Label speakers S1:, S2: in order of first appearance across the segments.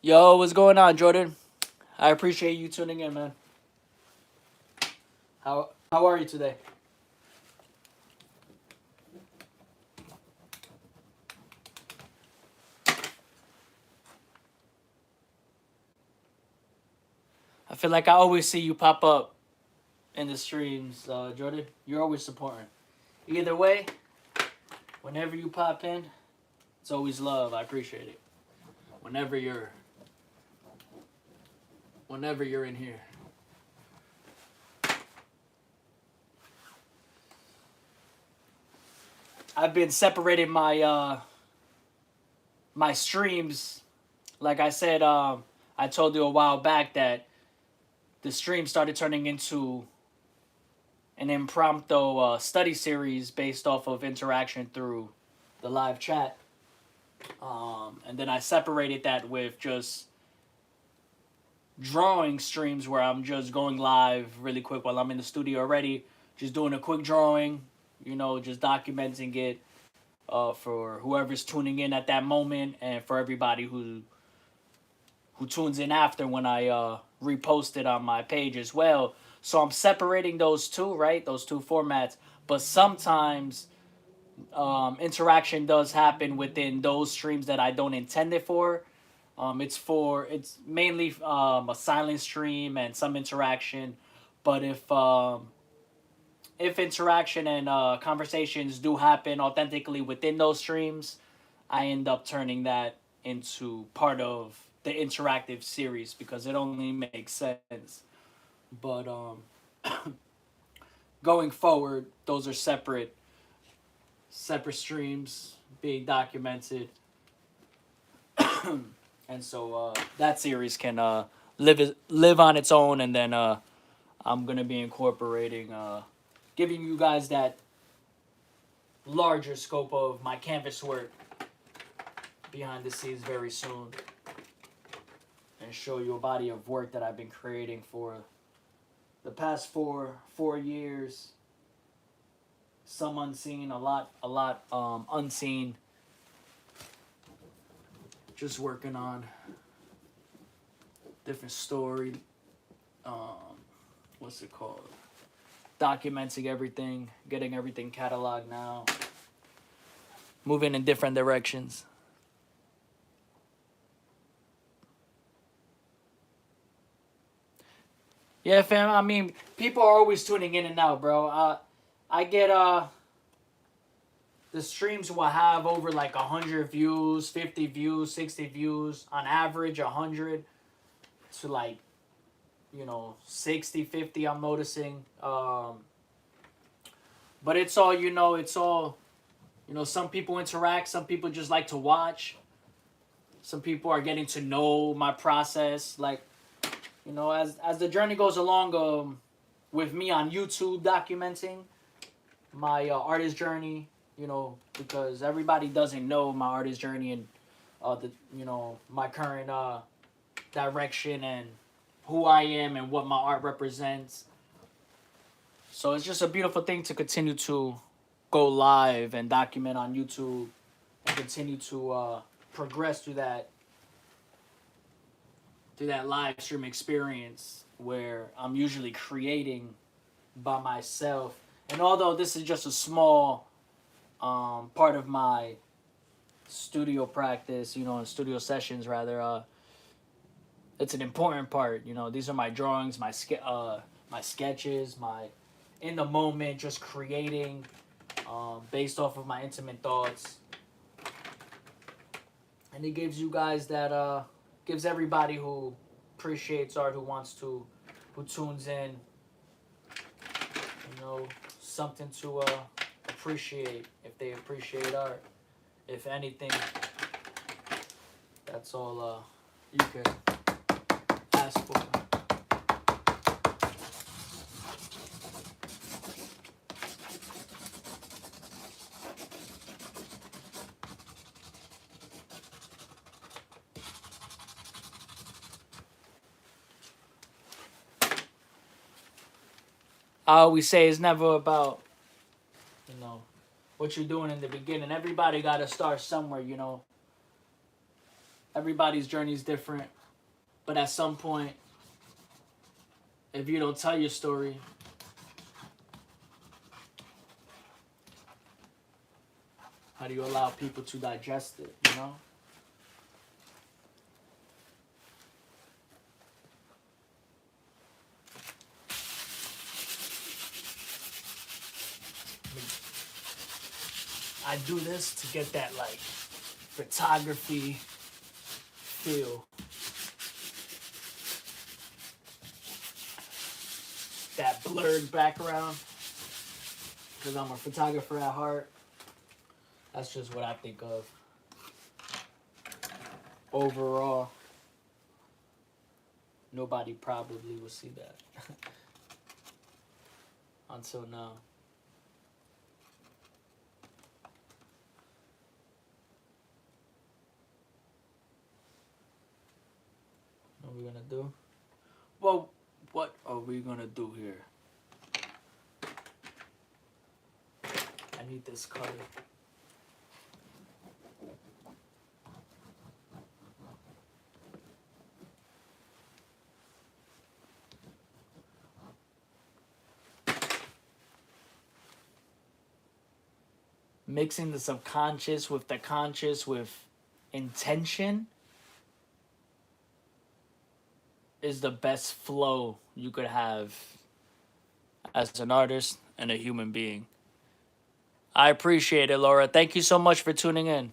S1: Yo, what's going on, Jordan? I appreciate you tuning in, man. How are you today? I feel like I always see you pop up in the streams, Jordan. You're always supporting. Either way, whenever you pop in, it's always love. I appreciate it. Whenever you're, whenever you're in here. I've been separating my streams. Like I said, I told you a while back that the stream started turning into an impromptu study series based off of interaction through the live chat. And then I separated that with just drawing streams where I'm just going live really quick while I'm in the studio already, just doing a quick drawing, just documenting it for whoever's tuning in at that moment and for everybody who tunes in after when I repost it on my page as well. So I'm separating those two, right? Those two formats. But sometimes interaction does happen within those streams that I don't intend it for. It's mainly a silent stream and some interaction. But if interaction and conversations do happen authentically within those streams, I end up turning that into part of the interactive series because it only makes sense. But going forward, those are separate streams being documented, and so that series can live on its own. And then I'm gonna be incorporating, giving you guys that larger scope of my canvas work behind the scenes very soon, and show you a body of work that I've been creating for the past four years. Some unseen, a lot unseen. Just working on different story. Um, what's it called? Documenting everything, getting everything cataloged now. Moving in different directions. Yeah, fam. I mean, people are always tuning in and out, bro. I get the streams will have over like 100 views, 50 views, 60 views on average, 100 to like 60, 50. I'm noticing. But it's all some people interact, some people just like to watch. Some people are getting to know my process, like as the journey goes along, with me on YouTube documenting my artist journey, because everybody doesn't know my artist journey and my current direction and who I am and what my art represents. So it's just a beautiful thing to continue to go live and document on YouTube and continue to progress through that live stream experience where I'm usually creating by myself. And although this is just a small part of my studio practice, and studio sessions rather, it's an important part. These are my drawings, my sketches, my in the moment, just creating based off of my intimate thoughts, and it gives you guys that gives everybody who appreciates art, who tunes in, something to appreciate if they appreciate art. If anything, that's all you can ask for. I always say it's never about what you're doing in the beginning. Everybody got to start somewhere. Everybody's journey is different. But at some point, if you don't tell your story, how do you allow people to digest it, you know? I do this to get that, like, photography feel. That blurred background. Because I'm a photographer at heart. That's just what I think of. Overall, nobody probably will see that. Until now. What are we gonna do? Well, what are we gonna do here? I need this color. Mixing the subconscious with the conscious with intention is the best flow you could have as an artist and a human being. I appreciate it, Laura. Thank you so much for tuning in.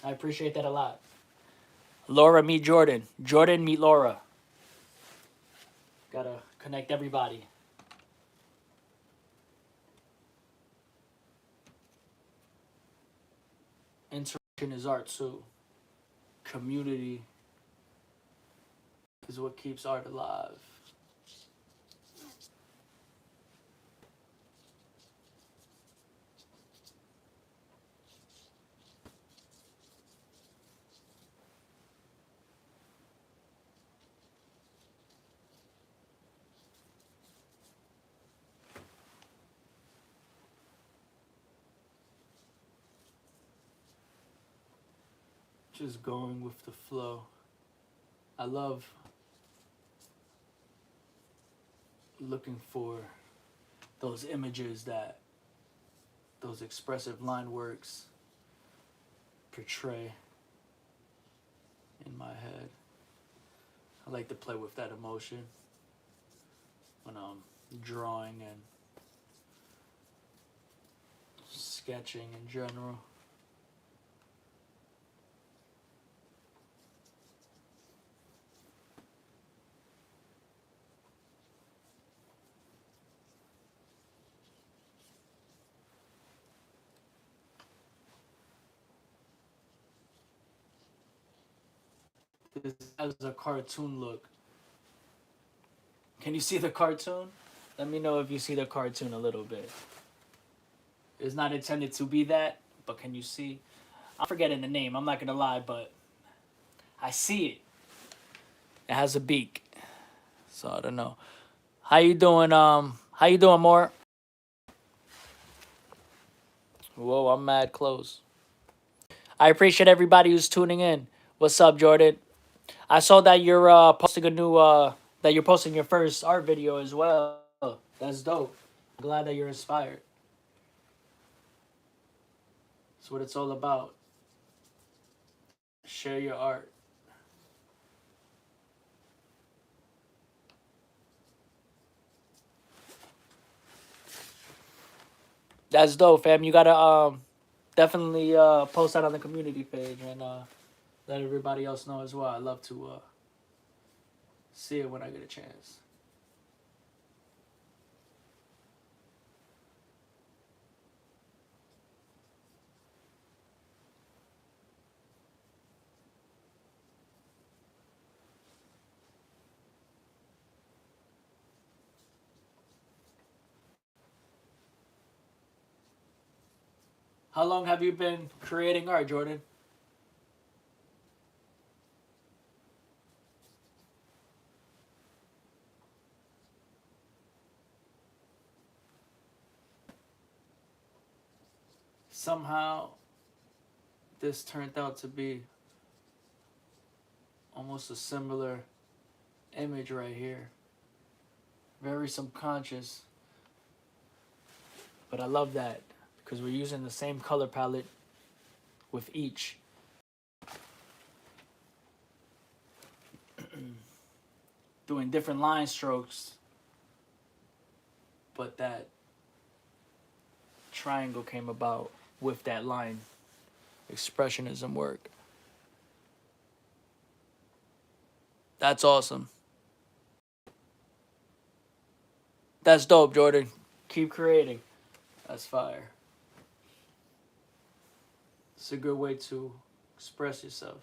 S1: I appreciate that a lot. Laura, meet Jordan. Jordan, meet Laura. Gotta connect everybody. Interaction is art too. Community is what keeps art alive. Just going with the flow. I love looking for those images that those expressive line works portray in my head. I like to play with that emotion when I'm drawing and sketching in general. This has a cartoon look. Can you see the cartoon? Let me know if you see the cartoon a little bit. It's not intended to be that, but can you see? I'm forgetting the name, I'm not gonna lie, but I see it. It has a beak. So I don't know. How you doing, how you doing, More? Whoa, I'm mad close. I appreciate everybody who's tuning in. What's up, Jordan? I saw that you're posting a new that you're posting your first art video as well. That's dope. Glad that you're inspired. That's what it's all about. Share your art. That's dope, fam. You gotta definitely post that on the community page and let everybody else know as well. I love to see it when I get a chance. How long have you been creating art, Jordan? somehow this turned out to be almost a similar image right here. Very subconscious. But I love that because we're using the same color palette with each. Doing different line strokes, but that triangle came about with that line expressionism work. That's awesome. That's dope, Jordan. Keep creating. That's fire. It's a good way to express yourself.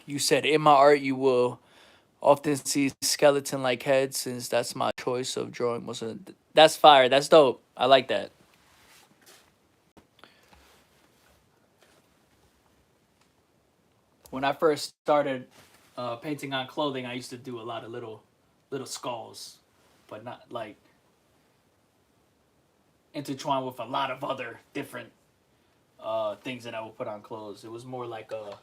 S1: You said in my art you will often see skeleton like heads since that's my choice of drawing was a that's fire. That's dope. I like that. When I first started painting on clothing, I used to do a lot of little skulls, but not like intertwined with a lot of other different things that I would put on clothes. It was more like a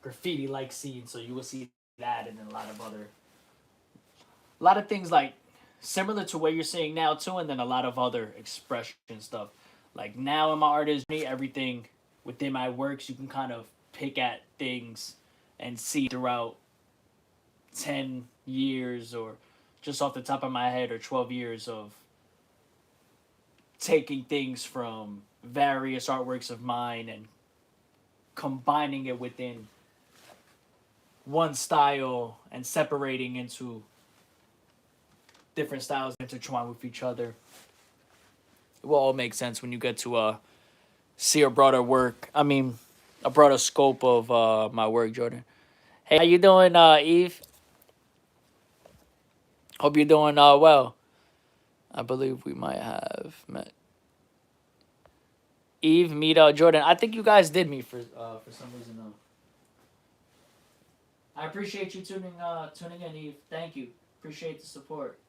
S1: graffiti like scene, so you would see that and then a lot of things like similar to what you're seeing now too, and then a lot of other expression stuff. Like now in my artist journey, everything within my works, you can kind of pick at things and see throughout 10 years or just off the top of my head or 12 years of taking things from various artworks of mine and combining it within one style and separating into different styles intertwined with each other. It will all make sense when you get to see a broader work. I mean, a broader scope of my work, Jordan. Hey, how you doing, Eve? Hope you're doing well. I believe we might have met. Eve, meet Jordan. I think you guys did meet for some reason though. I appreciate you tuning in, Eve. Thank you. Appreciate the support.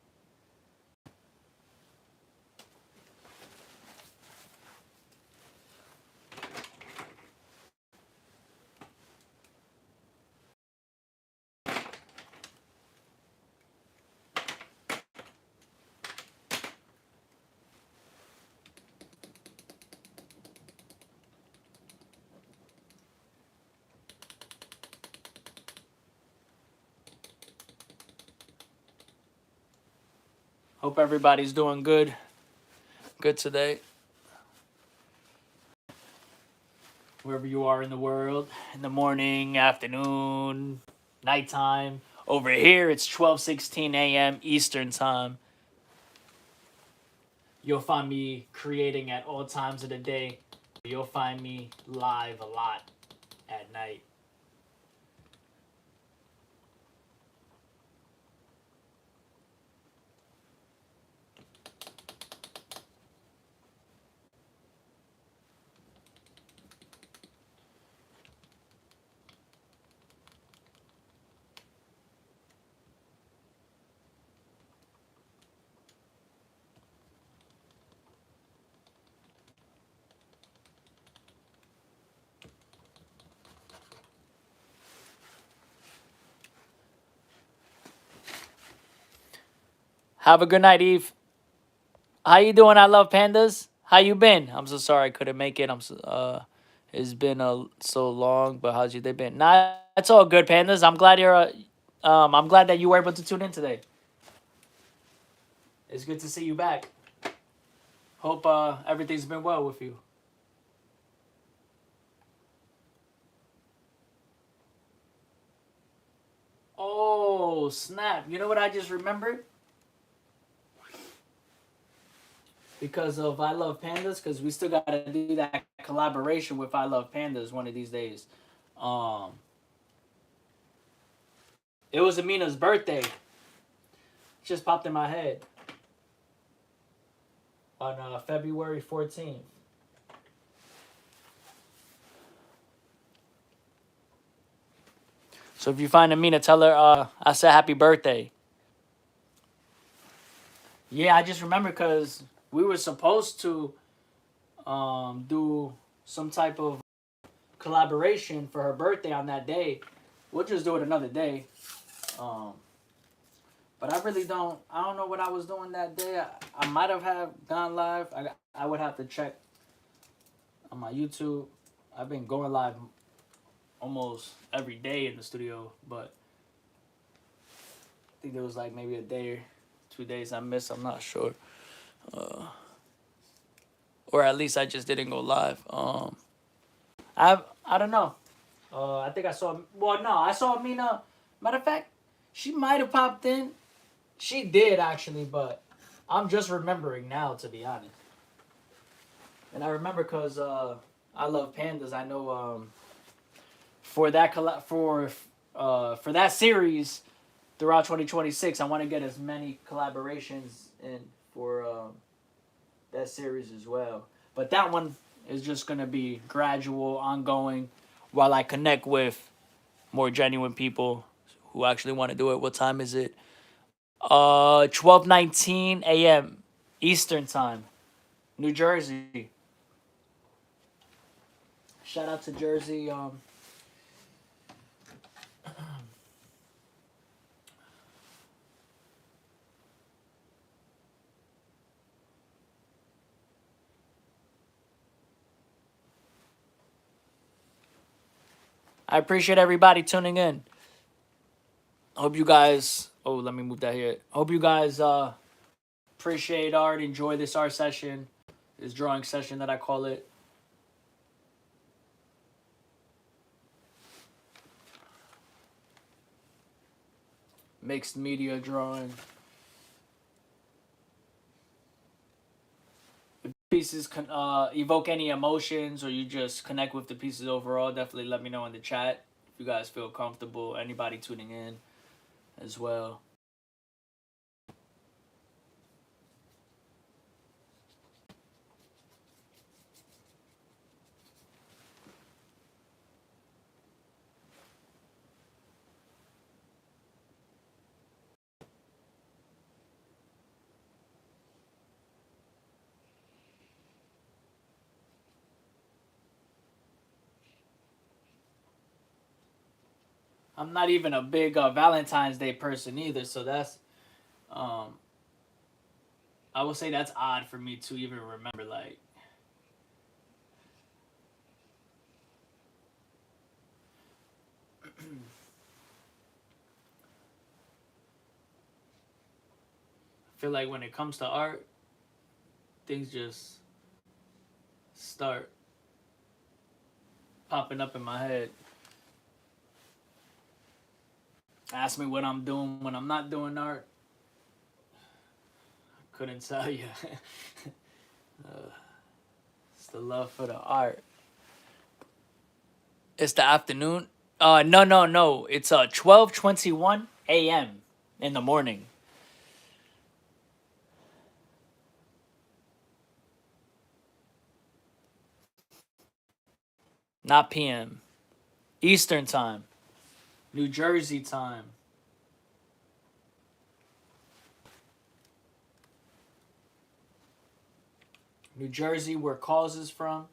S1: Hope everybody's doing good. Good today. Wherever you are in the world, in the morning, afternoon, nighttime. Over here, it's 12:16 a.m. Eastern time. You'll find me creating at all times of the day. You'll find me live a lot at night. Have a good night, Eve. How you doing? I love pandas. How you been? I'm so sorry I couldn't make it. It's been so long, but how's your day been? Nah, it's all good, pandas. I'm glad that you were able to tune in today. It's good to see you back. Hope everything's been well with you. Oh, snap. You know what I just remembered? Because of I Love Pandas, because we still got to do that collaboration with I Love Pandas one of these days. Um, it was Amina's birthday. It just popped in my head on February 14th. So if you find Amina, tell her I said happy birthday. Yeah, I just remember because we were supposed to do some type of collaboration for her birthday on that day. We'll just do it another day. Um, but I don't know what I was doing that day. I might have gone live. I would have to check on my YouTube. I've been going live almost every day in the studio, but I think there was like maybe a day or 2 days I missed. I'm not sure. Or at least I just didn't go live. I don't know. I think I saw. Well, no, I saw Mina. Matter of fact, she might have popped in. She did actually, but I'm just remembering now, to be honest. And I remember because I love pandas. I know for that for that series throughout 2026, I want to get as many collaborations in for that series as well. But that one is just gonna be gradual, ongoing, while I connect with more genuine people who actually want to do it. What time is it? 12:19 a.m. Eastern time, New Jersey. Shout out to Jersey. I appreciate everybody tuning in. Hope you guys. Oh, let me move that here. Hope you guys appreciate art. Enjoy this art session, this drawing session that I call it. Mixed media drawing. If pieces can evoke any emotions, or you just connect with the pieces overall, definitely let me know in the chat if you guys feel comfortable. Anybody tuning in as well. I'm not even a big Valentine's Day person either, so that's um, I would say that's odd for me to even remember. Like, I feel like when it comes to art, things just start popping up in my head. Ask me what I'm doing when I'm not doing art. Couldn't tell you. It's the love for the art. It's the afternoon. No. It's 12:21 a.m. in the morning. Not p.m. Eastern time. New Jersey time. New Jersey, where Cause is from.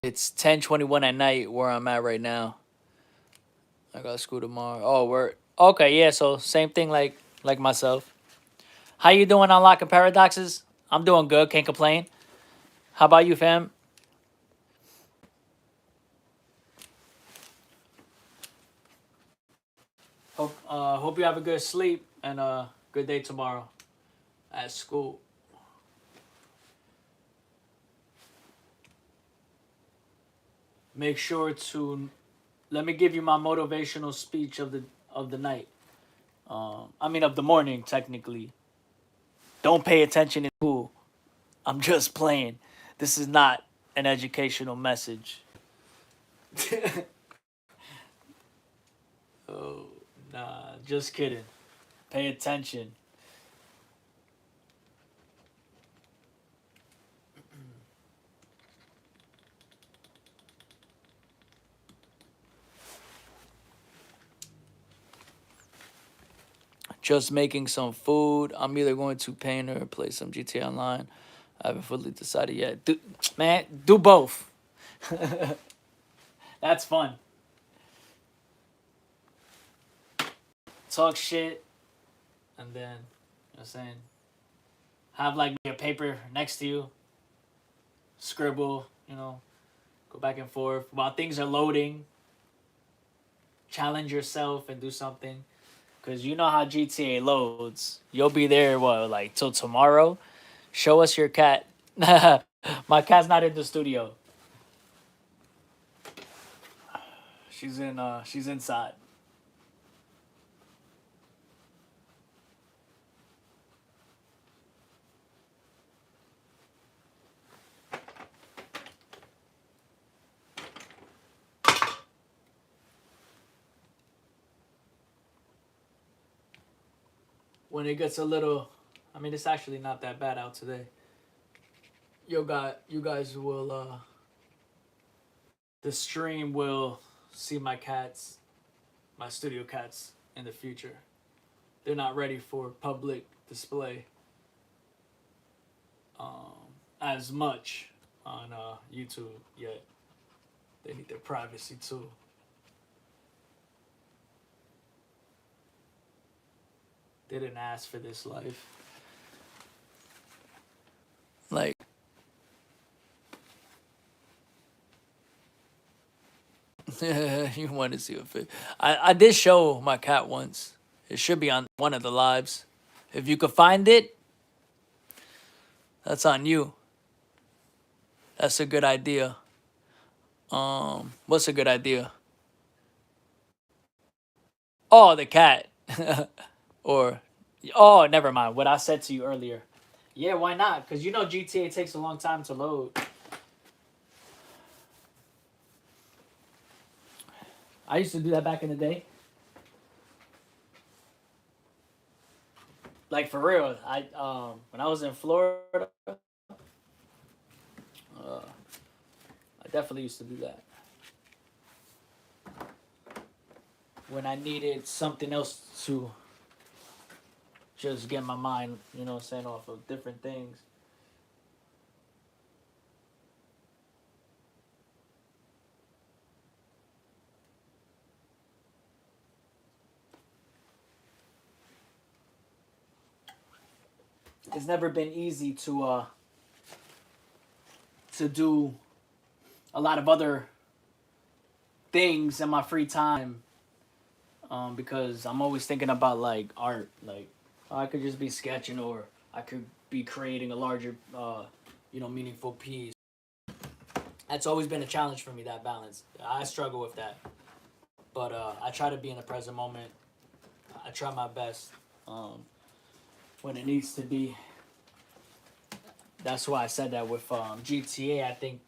S1: It's 10:21 at night where I'm at right now. I got school tomorrow. Oh, we're okay. Yeah, so same thing like myself. How you doing on Lock and Paradoxes? I'm doing good. Can't complain. How about you, fam? Hope you have a good sleep and a good day tomorrow at school. Make sure to let me give you my motivational speech of the night. I mean of the morning technically. Don't pay attention in school. I'm just playing. This is not an educational message. Oh, nah, just kidding. Pay attention. Just making some food. I'm either going to paint or play some GTA Online. I haven't fully decided yet. Man, do both. That's fun. Talk shit, and then, you know what I'm saying? Have like a paper next to you. Scribble, go back and forth. While things are loading, challenge yourself and do something. Because you know how GTA loads. You'll be there, what, like till tomorrow? Show us your cat. My cat's not in the studio. She's inside. When it gets a little, I mean, it's actually not that bad out today. You guys will, the stream will see my cats, my studio cats in the future. They're not ready for public display um, as much on YouTube yet. They need their privacy too. They didn't ask for this life. Like, you want to see a fit. I did show my cat once. It should be on one of the lives. If you could find it, that's on you. That's a good idea. What's a good idea? Oh, the cat. Or, oh, never mind. What I said to you earlier. Yeah, why not? Because you know GTA takes a long time to load. I used to do that back in the day. Like for real, I when I was in Florida, I definitely used to do that. When I needed something else to just get my mind, saying off of different things. It's never been easy to do a lot of other things in my free time because I'm always thinking about like art. Like I could just be sketching or I could be creating a larger, meaningful piece. That's always been a challenge for me, that balance. I struggle with that. But I try to be in the present moment. I try my best when it needs to be. That's why I said that with GTA. I think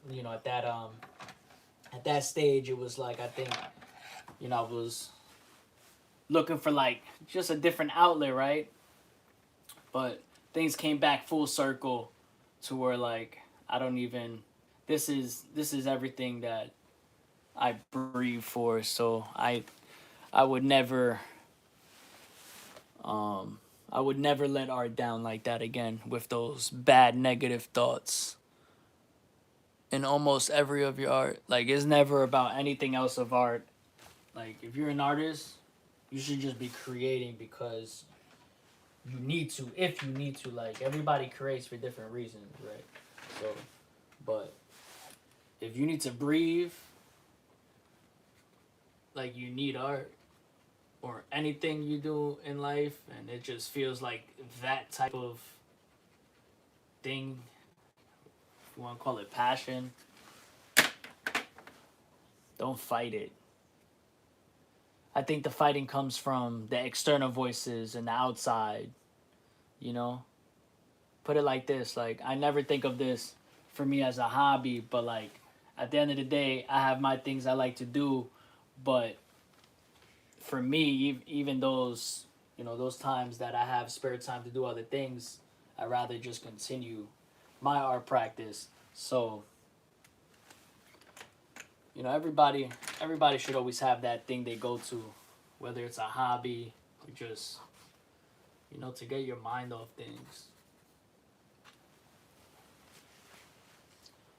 S1: at that stage it was like I think I was looking for like just a different outlet, right? But things came back full circle to where like I don't even this is everything that I breathe for. So I would never I would never let art down like that again with those bad negative thoughts. in almost every of your art. Like it's never about anything else of art. Like if you're an artist, you should just be creating because you need to. If you need to, like everybody creates for different reasons, right? So, but if you need to breathe, like you need art or anything you do in life, and it just feels like that type of thing. If you want to call it passion, don't fight it. I think the fighting comes from the external voices and the outside, you know? Put it like this, like I never think of this for me as a hobby, but like at the end of the day, I have my things I like to do, but for me, even those, those times that I have spare time to do other things, I rather just continue my art practice. So, everybody should always have that thing they go to, whether it's a hobby or just, to get your mind off things.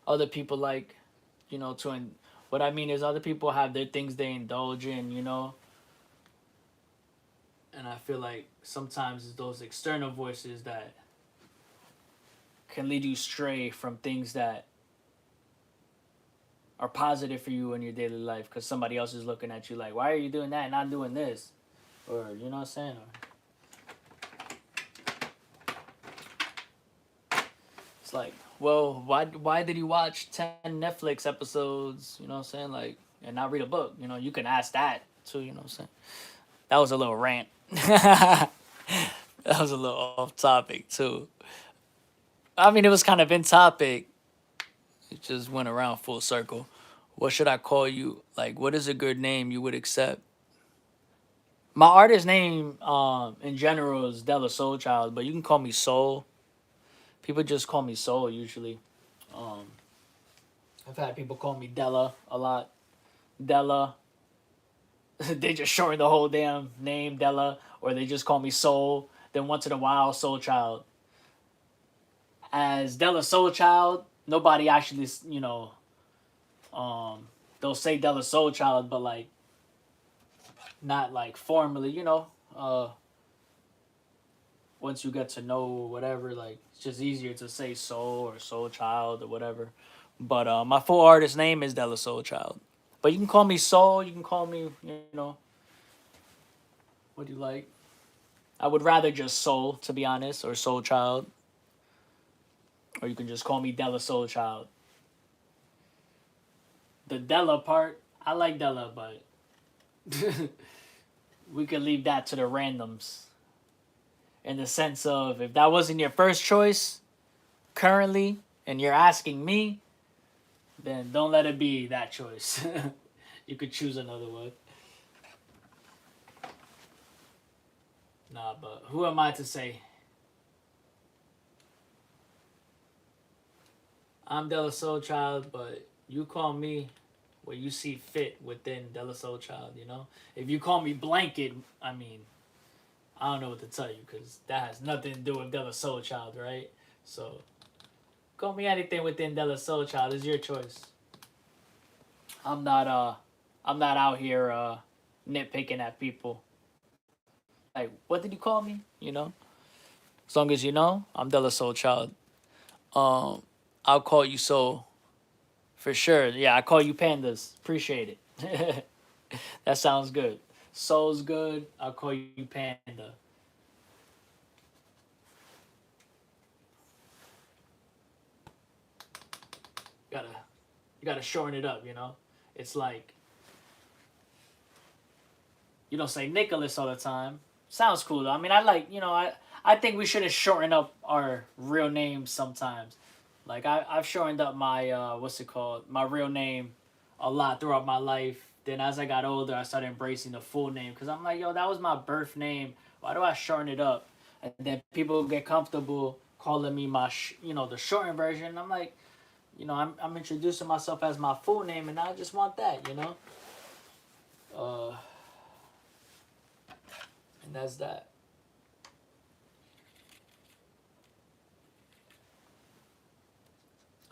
S1: Other people like, what I mean is other people have their things they indulge in. And I feel like sometimes it's those external voices that can lead you stray from things that are positive for you in your daily life because somebody else is looking at you like, why are you doing that and not doing this? Or, you know what I'm saying? It's like, well, why did you watch 10 Netflix episodes, you know what I'm saying? Like, and not read a book? You can ask that too, you know what I'm saying? That was a little rant. That was a little off topic too. I mean, it was kind of in topic. It just went around full circle. What should I call you? Like, what is a good name you would accept? My artist name, in general, is Della Soul Child, but you can call me Soul. People just call me Soul usually. Um, I've had people call me Della a lot. Della. They just shorten the whole damn name, Della, or they just call me Soul. Then once in a while, Soul Child. As Della Soul Child, nobody actually, they'll say Della Soul Child, but like not like formally, once you get to know whatever, like it's just easier to say Soul or Soul Child or whatever. But my full artist name is Della Soul Child. But you can call me Soul. You can call me, what do you like? I would rather just Soul, to be honest, or Soul Child. Or you can just call me Della Soul Child. The Della part, I like Della, but we could leave that to the randoms. In the sense of if that wasn't your first choice currently and you're asking me, then don't let it be that choice. You could choose another one. Nah, but who am I to say? I'm Della Soul Child, but you call me what you see fit within Della Soul Child, If you call me Blanket, I mean, I don't know what to tell you because that has nothing to do with Della Soul Child, right? So, call me anything within Della Soul Child. It's your choice. I'm not out here nitpicking at people. Like, what did you call me? As long as you know, I'm Della Soul Child. I'll call you Soul for sure. Yeah, I call you Pandas. Appreciate it. That sounds good. Soul's good. I'll call you Panda. Gotta you gotta shorten it up. It's like you don't say Nicholas all the time. Sounds cool though. I mean, I like I think we should have shortened up our real names sometimes. Like I've shortened up my what's it called, my real name a lot throughout my life. Then as I got older, I started embracing the full name because I'm like, yo, that was my birth name. Why do I shorten it up? And then people get comfortable calling me the shortened version. I'm like, I'm introducing myself as my full name, and I just want that. And that's that.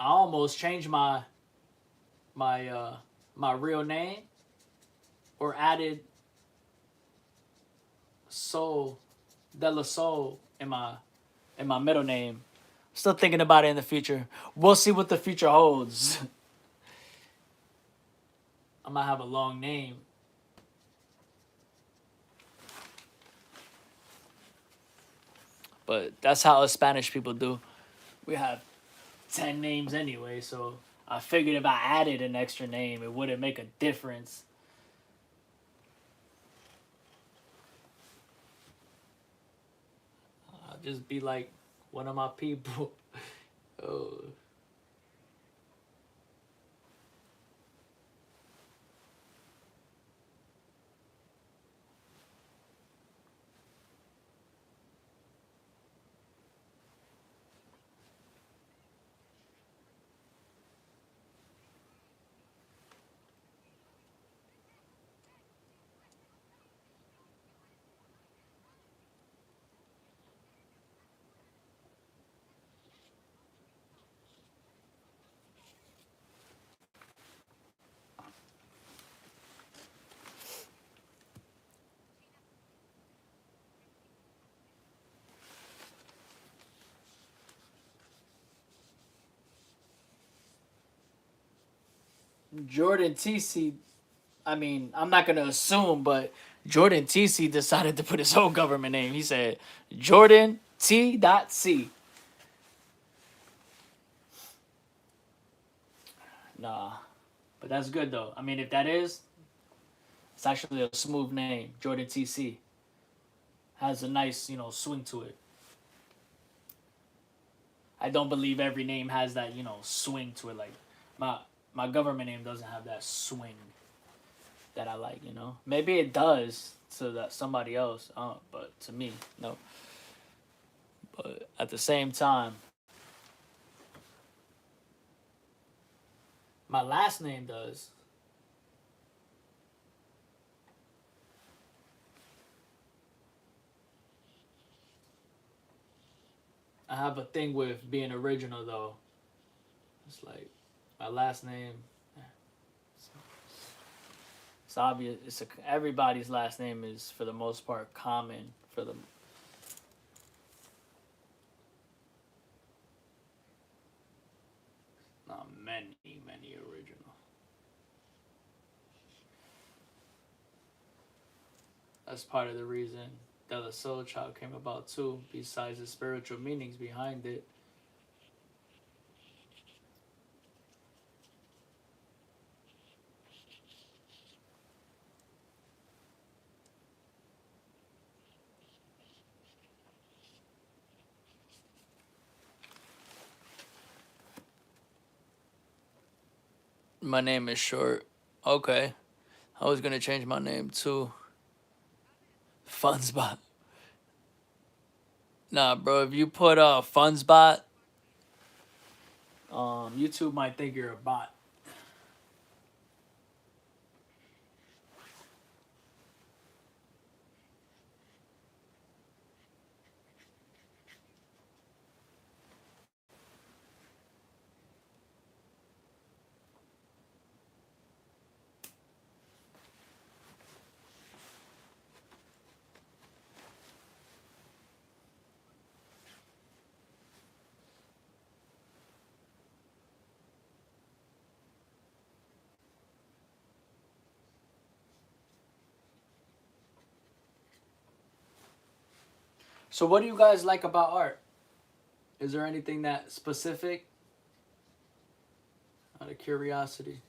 S1: I almost changed my my real name or added Soul De La Soul in my middle name. Still thinking about it in the future. We'll see what the future holds. I might have a long name. But that's how us Spanish people do. We have 10 names anyway, so I figured if I added an extra name, it wouldn't make a difference. I'll just be like one of my people. Oh. Jordan TC, I mean, I'm not going to assume, but Jordan TC decided to put his whole government name. He said Jordan T.C. Nah, but that's good though. I mean, if that is, it's actually a smooth name. Jordan TC has a nice, swing to it. I don't believe every name has that, swing to it. Like my my government name doesn't have that swing that I like. Maybe it does to that somebody else, but to me, no. But at the same time, my last name does. I have a thing with being original though. It's like my last name. It's obvious. Everybody's last name is for the most part common for the. Not many original. That's part of the reason De La Soul Child came about too. Besides the spiritual meanings behind it. My name is short. Okay. I was gonna change my name to Funspot. Nah, bro. If you put Funspot, YouTube might think you're a bot. So, what do you guys like about art? Is there anything that specific? Out of curiosity.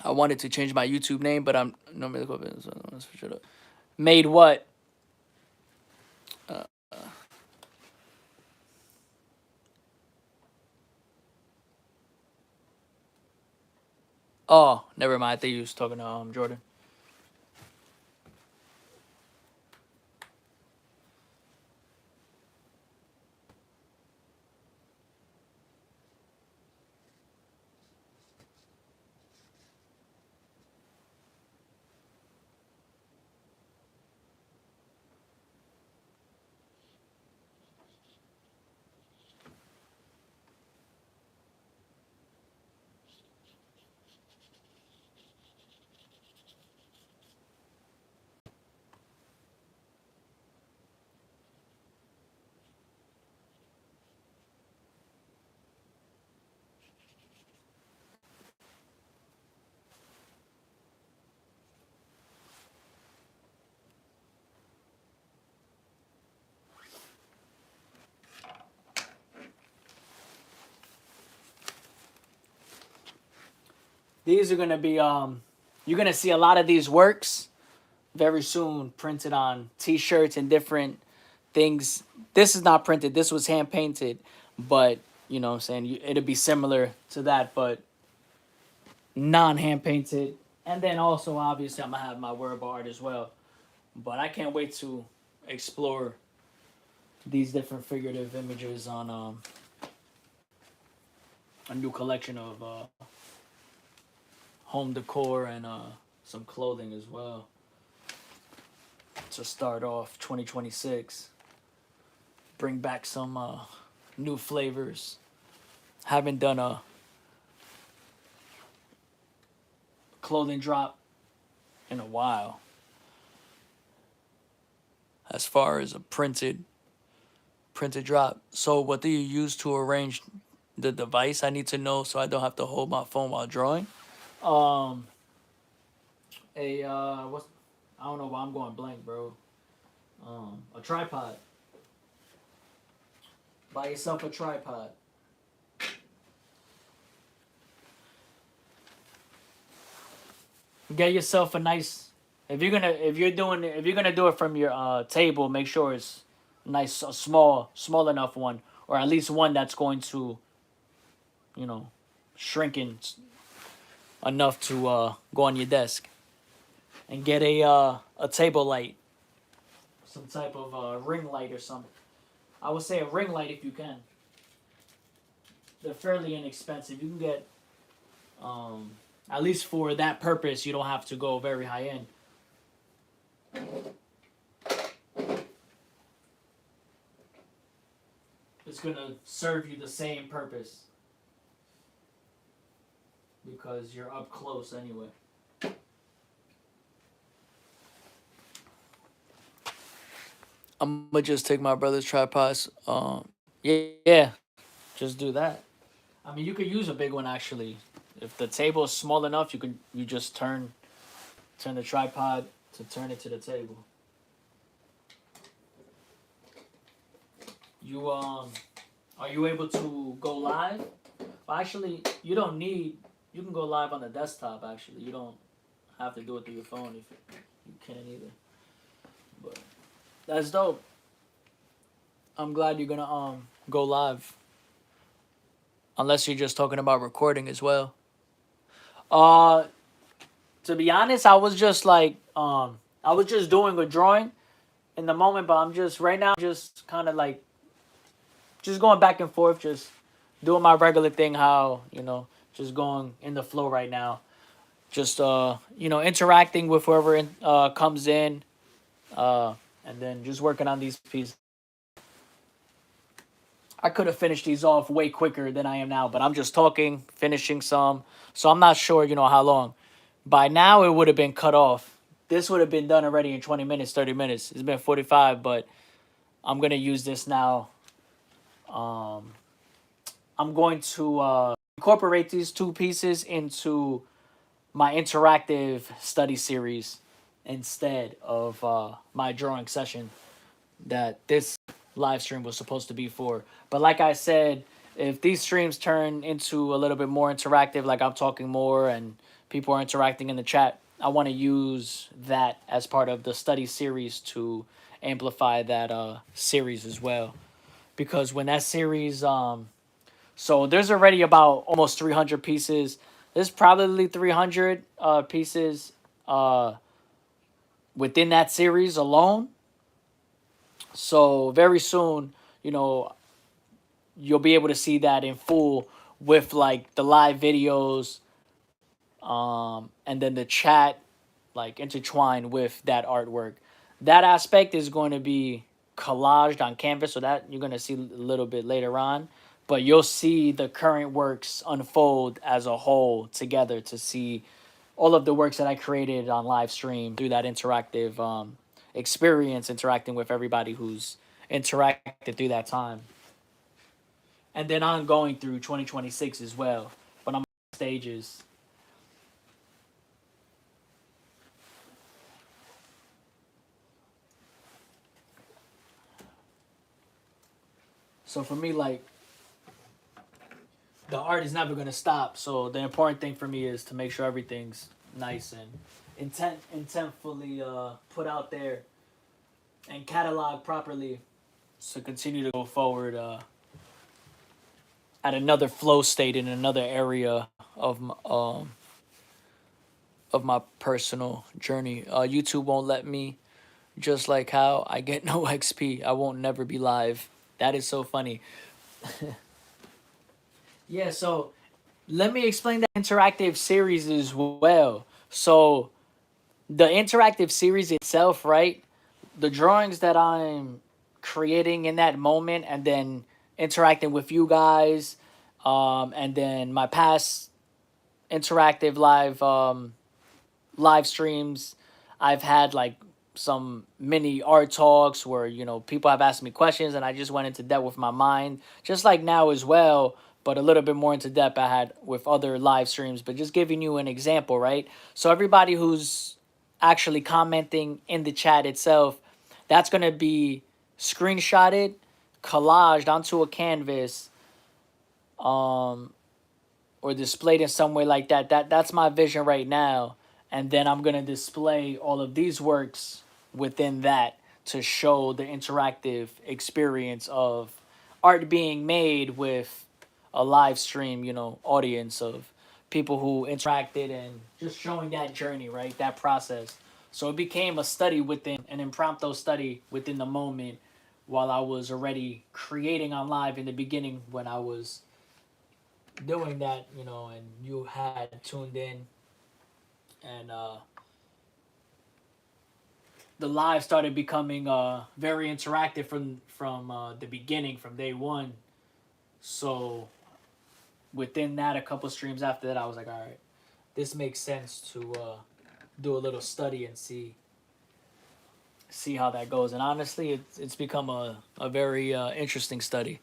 S1: I wanted to change my YouTube name, but I'm normally made what? Uh, Oh, never mind. I think you was talking to Jordan. These are gonna be you're gonna see a lot of these works very soon printed on T-shirts and different things. This is not printed. This was hand painted, but you know what I'm saying, it'll be similar to that, but non hand painted. And then also obviously I'm gonna have my word art as well. But I can't wait to explore these different figurative images on a new collection of home decor and some clothing as well to start off 2026. Bring back some new flavors. Haven't done a clothing drop in a while. As far as a printed drop. So what do you use to arrange the device? I need to know so I don't have to hold my phone while drawing. Um, a what's I don't know why I'm going blank, bro. A tripod. Buy yourself a tripod. Get yourself a nice. If you're gonna do it from your table, make sure it's nice, a small enough one, or at least one that's going to, you know, shrink in enough to go on your desk. And get a table light, some type of ring light or something. I would say a ring light if you can. They're fairly inexpensive. You can get, at least for that purpose, you don't have to go very high end. It's gonna serve you the same purpose because you're up close anyway. I'm gonna just take my brother's tripods. Yeah, just do that. I mean, you could use a big one actually. If the table is small enough, you just turn the tripod to turn it to the table. You are you able to go live? Well, actually, you don't need. You can go live on the desktop. Actually, you don't have to do it through your phone if you can't either. But that's dope. I'm glad you're gonna go live. Unless you're just talking about recording as well. Uh, to be honest, I was just like I was just doing a drawing in the moment, but I'm just right now just kind of like just going back and forth, just doing my regular thing. How just going in the flow right now. Just interacting with whoever comes in, and then just working on these pieces. I could have finished these off way quicker than I am now, but I'm just talking, finishing some. So I'm not sure, how long. By now, it would have been cut off. This would have been done already in 20 minutes, 30 minutes. It's been 45, but I'm going to use this now. I'm going to incorporate these two pieces into my interactive study series instead of my drawing session that this live stream was supposed to be for. But like I said, if these streams turn into a little bit more interactive, like I'm talking more and people are interacting in the chat, I want to use that as part of the study series to amplify that series as well. Because when that series, so there's already about almost 300 pieces there's probably 300 pieces within that series alone. So very soon, you know, you'll be able to see that in full with like the live videos, and then the chat like intertwined with that artwork. That aspect is going to be collaged on canvas, so that you're going to see a little bit later on. But you'll see the current works unfold as a whole together to see all of the works that I created on live stream through that interactive experience, interacting with everybody who's interacted through that time, and then ongoing through 2026 as well. But I'm stages. So for me, like, the art is never gonna stop. So the important thing for me is to make sure everything's nice and intentfully put out there and catalog properly to continue to go forward at another flow state in another area of my personal journey. YouTube won't let me, just like how I get no XP. I won't never be live. That is so funny. Yeah, so let me explain that interactive series as well. So the interactive series itself, right? The drawings that I'm creating in that moment and then interacting with you guys, and then my past interactive live streams, I've had like some mini art talks where, you know, people have asked me questions and I just went into depth with my mind, just like now as well, but a little bit more into depth I had with other live streams. But just giving you an example, right? So everybody who's actually commenting in the chat itself, that's going to be screenshotted, collaged onto a canvas, um, or displayed in some way like that. That's my vision right now. And then I'm gonna display all of these works within that to show the interactive experience of art being made with a live stream, you know, audience of people who interacted and just showing that journey, right? That process. So it became a study within an impromptu study within the moment while I was already creating on live in the beginning when I was doing that, you know, and you had tuned in, and the live started becoming very interactive from the beginning, from day one. So within that, a couple streams after that, I was like, all right, this makes sense to do a little study and see how that goes. And honestly, it's become a very interesting study.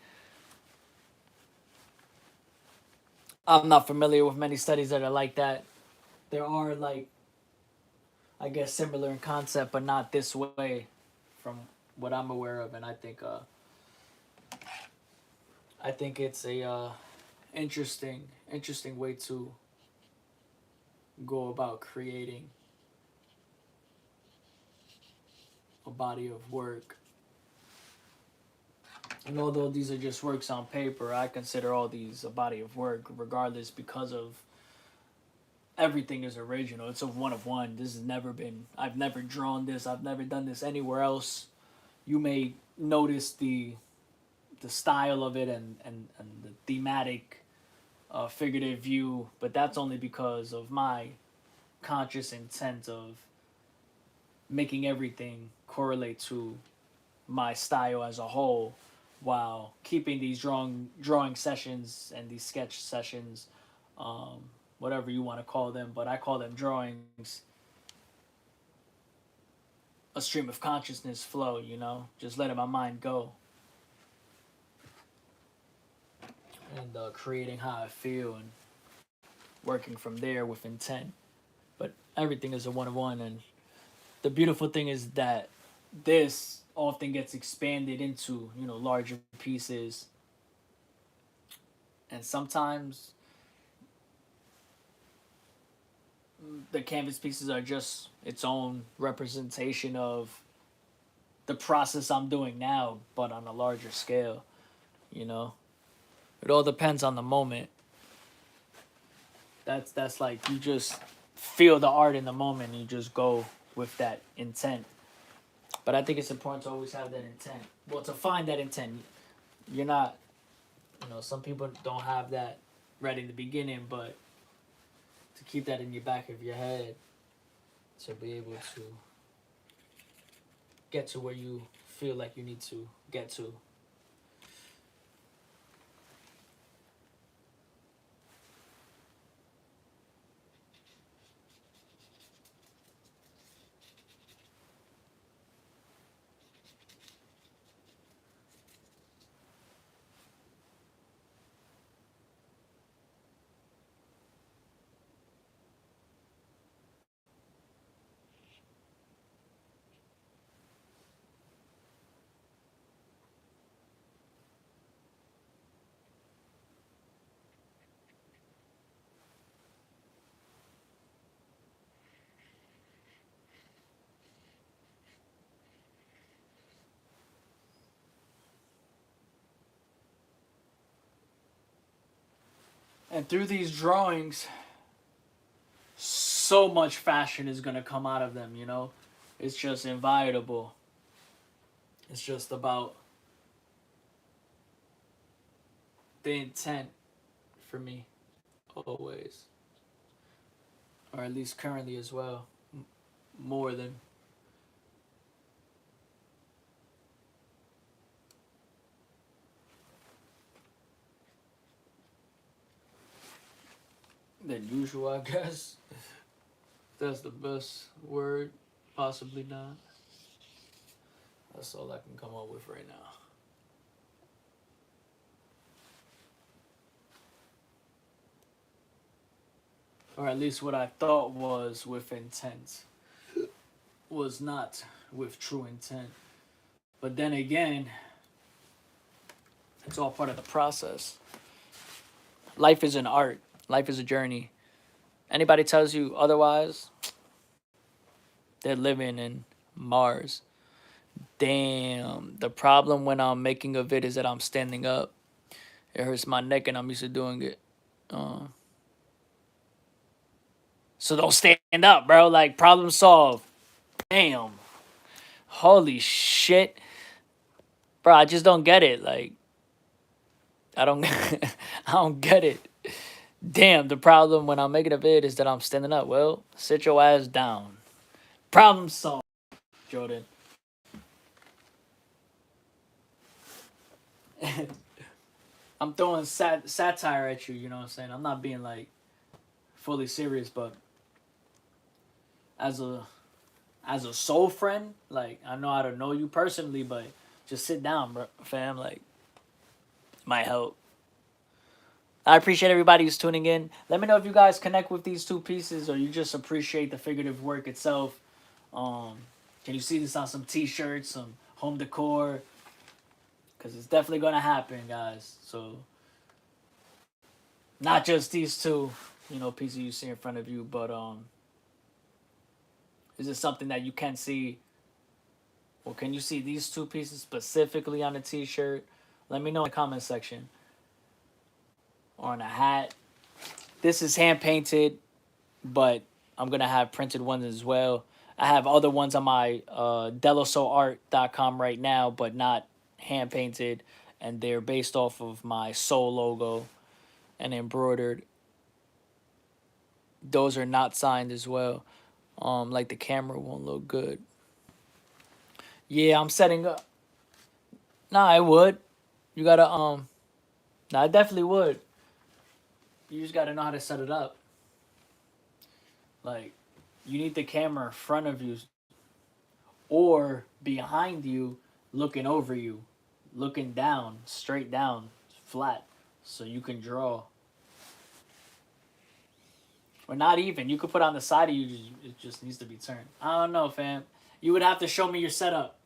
S1: I'm not familiar with many studies that are like that. There are like, I guess, similar in concept, but not this way, from what I'm aware of. And I think it's a interesting way to go about creating a body of work. And although these are just works on paper, I consider all these a body of work, regardless, because of everything is original. It's a one of one. This has never been. I've never drawn this. I've never done this anywhere else. You may notice the style of it and the thematic figurative view, but that's only because of my conscious intent of making everything correlate to my style as a whole, while keeping these drawing sessions and these sketch sessions, um, whatever you want to call them, but I call them drawings, a stream of consciousness flow. You know, just letting my mind go and creating how I feel and working from there with intent. But everything is a one of one, and the beautiful thing is that this often gets expanded into, you know, larger pieces, and sometimes the canvas pieces are just its own representation of the process I'm doing now, but on a larger scale. You know, it all depends on the moment. That's like you just feel the art in the moment and you just go with that intent. But I think it's important to always have that intent. Well, to find that intent, you're not, some people don't have that right in the beginning, but to keep that in your back of your head, to be able to get to where you feel like you need to get to. And through these drawings, so much fashion is gonna come out of them. It's just inevitable. It's just about the intent for me, always. Or at least currently as well. More than usual, I guess. That's the best word. Possibly not. That's all I can come up with right now. Or at least what I thought was with intent was not with true intent. But then again, it's all part of the process. Life is an art. Life is a journey. Anybody tells you otherwise, they're living in Mars. Damn. The problem when I'm making a vid is that I'm standing up. It hurts my neck and I'm used to doing it. So don't stand up, bro. Like, problem solved. Damn. Holy shit. Bro, I just don't get it. Like, I don't I don't get it. Damn, the problem when I'm making a vid is that I'm standing up. Well, sit your ass down. Problem solved, Jordan. I'm throwing satire at you, you know what I'm saying? I'm not being like fully serious, but as a soul friend, like I know I don't know you personally, but just sit down, bro, fam. Like, might help. I appreciate everybody who's tuning in. Let me know if you guys connect with these two pieces or you just appreciate the figurative work itself. Can you see this on some t-shirts, some home decor? Because it's definitely going to happen, guys. So, not just these two, pieces you see in front of you, but is it something that you can see? Or can you see these two pieces specifically on a t-shirt? Let me know in the comment section. Or on a hat. This is hand painted, but I'm going to have printed ones as well. I have other ones on my delosoart.com right now, but not hand painted. And they're based off of my soul logo and embroidered. Those are not signed as well. Like the camera won't look good. Yeah, I'm setting up. Nah, I would. You gotta Nah, I definitely would. You just gotta know how to set it up. Like, you need the camera in front of you or behind you, looking over you, looking down, straight down, flat, so you can draw. Or not even. You could put on the side of you. It just needs to be turned. I don't know, fam. You would have to show me your setup.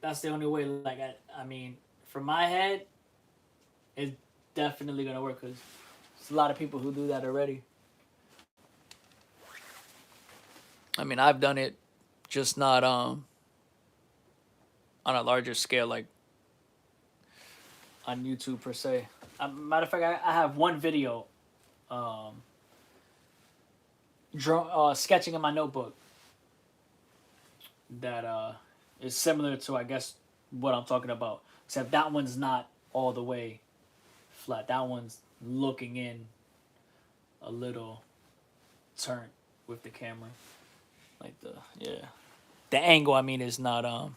S1: That's the only way. Like, I mean, from my head, it's definitely gonna work because there's a lot of people who do that already. I mean, I've done it, just not on a larger scale, like on YouTube per se. Matter of fact, I have one video sketching in my notebook that is similar to, I guess, what I'm talking about. Except that one's not all the way flat. That one's looking in a little turn with the camera. Like the angle, I mean, is not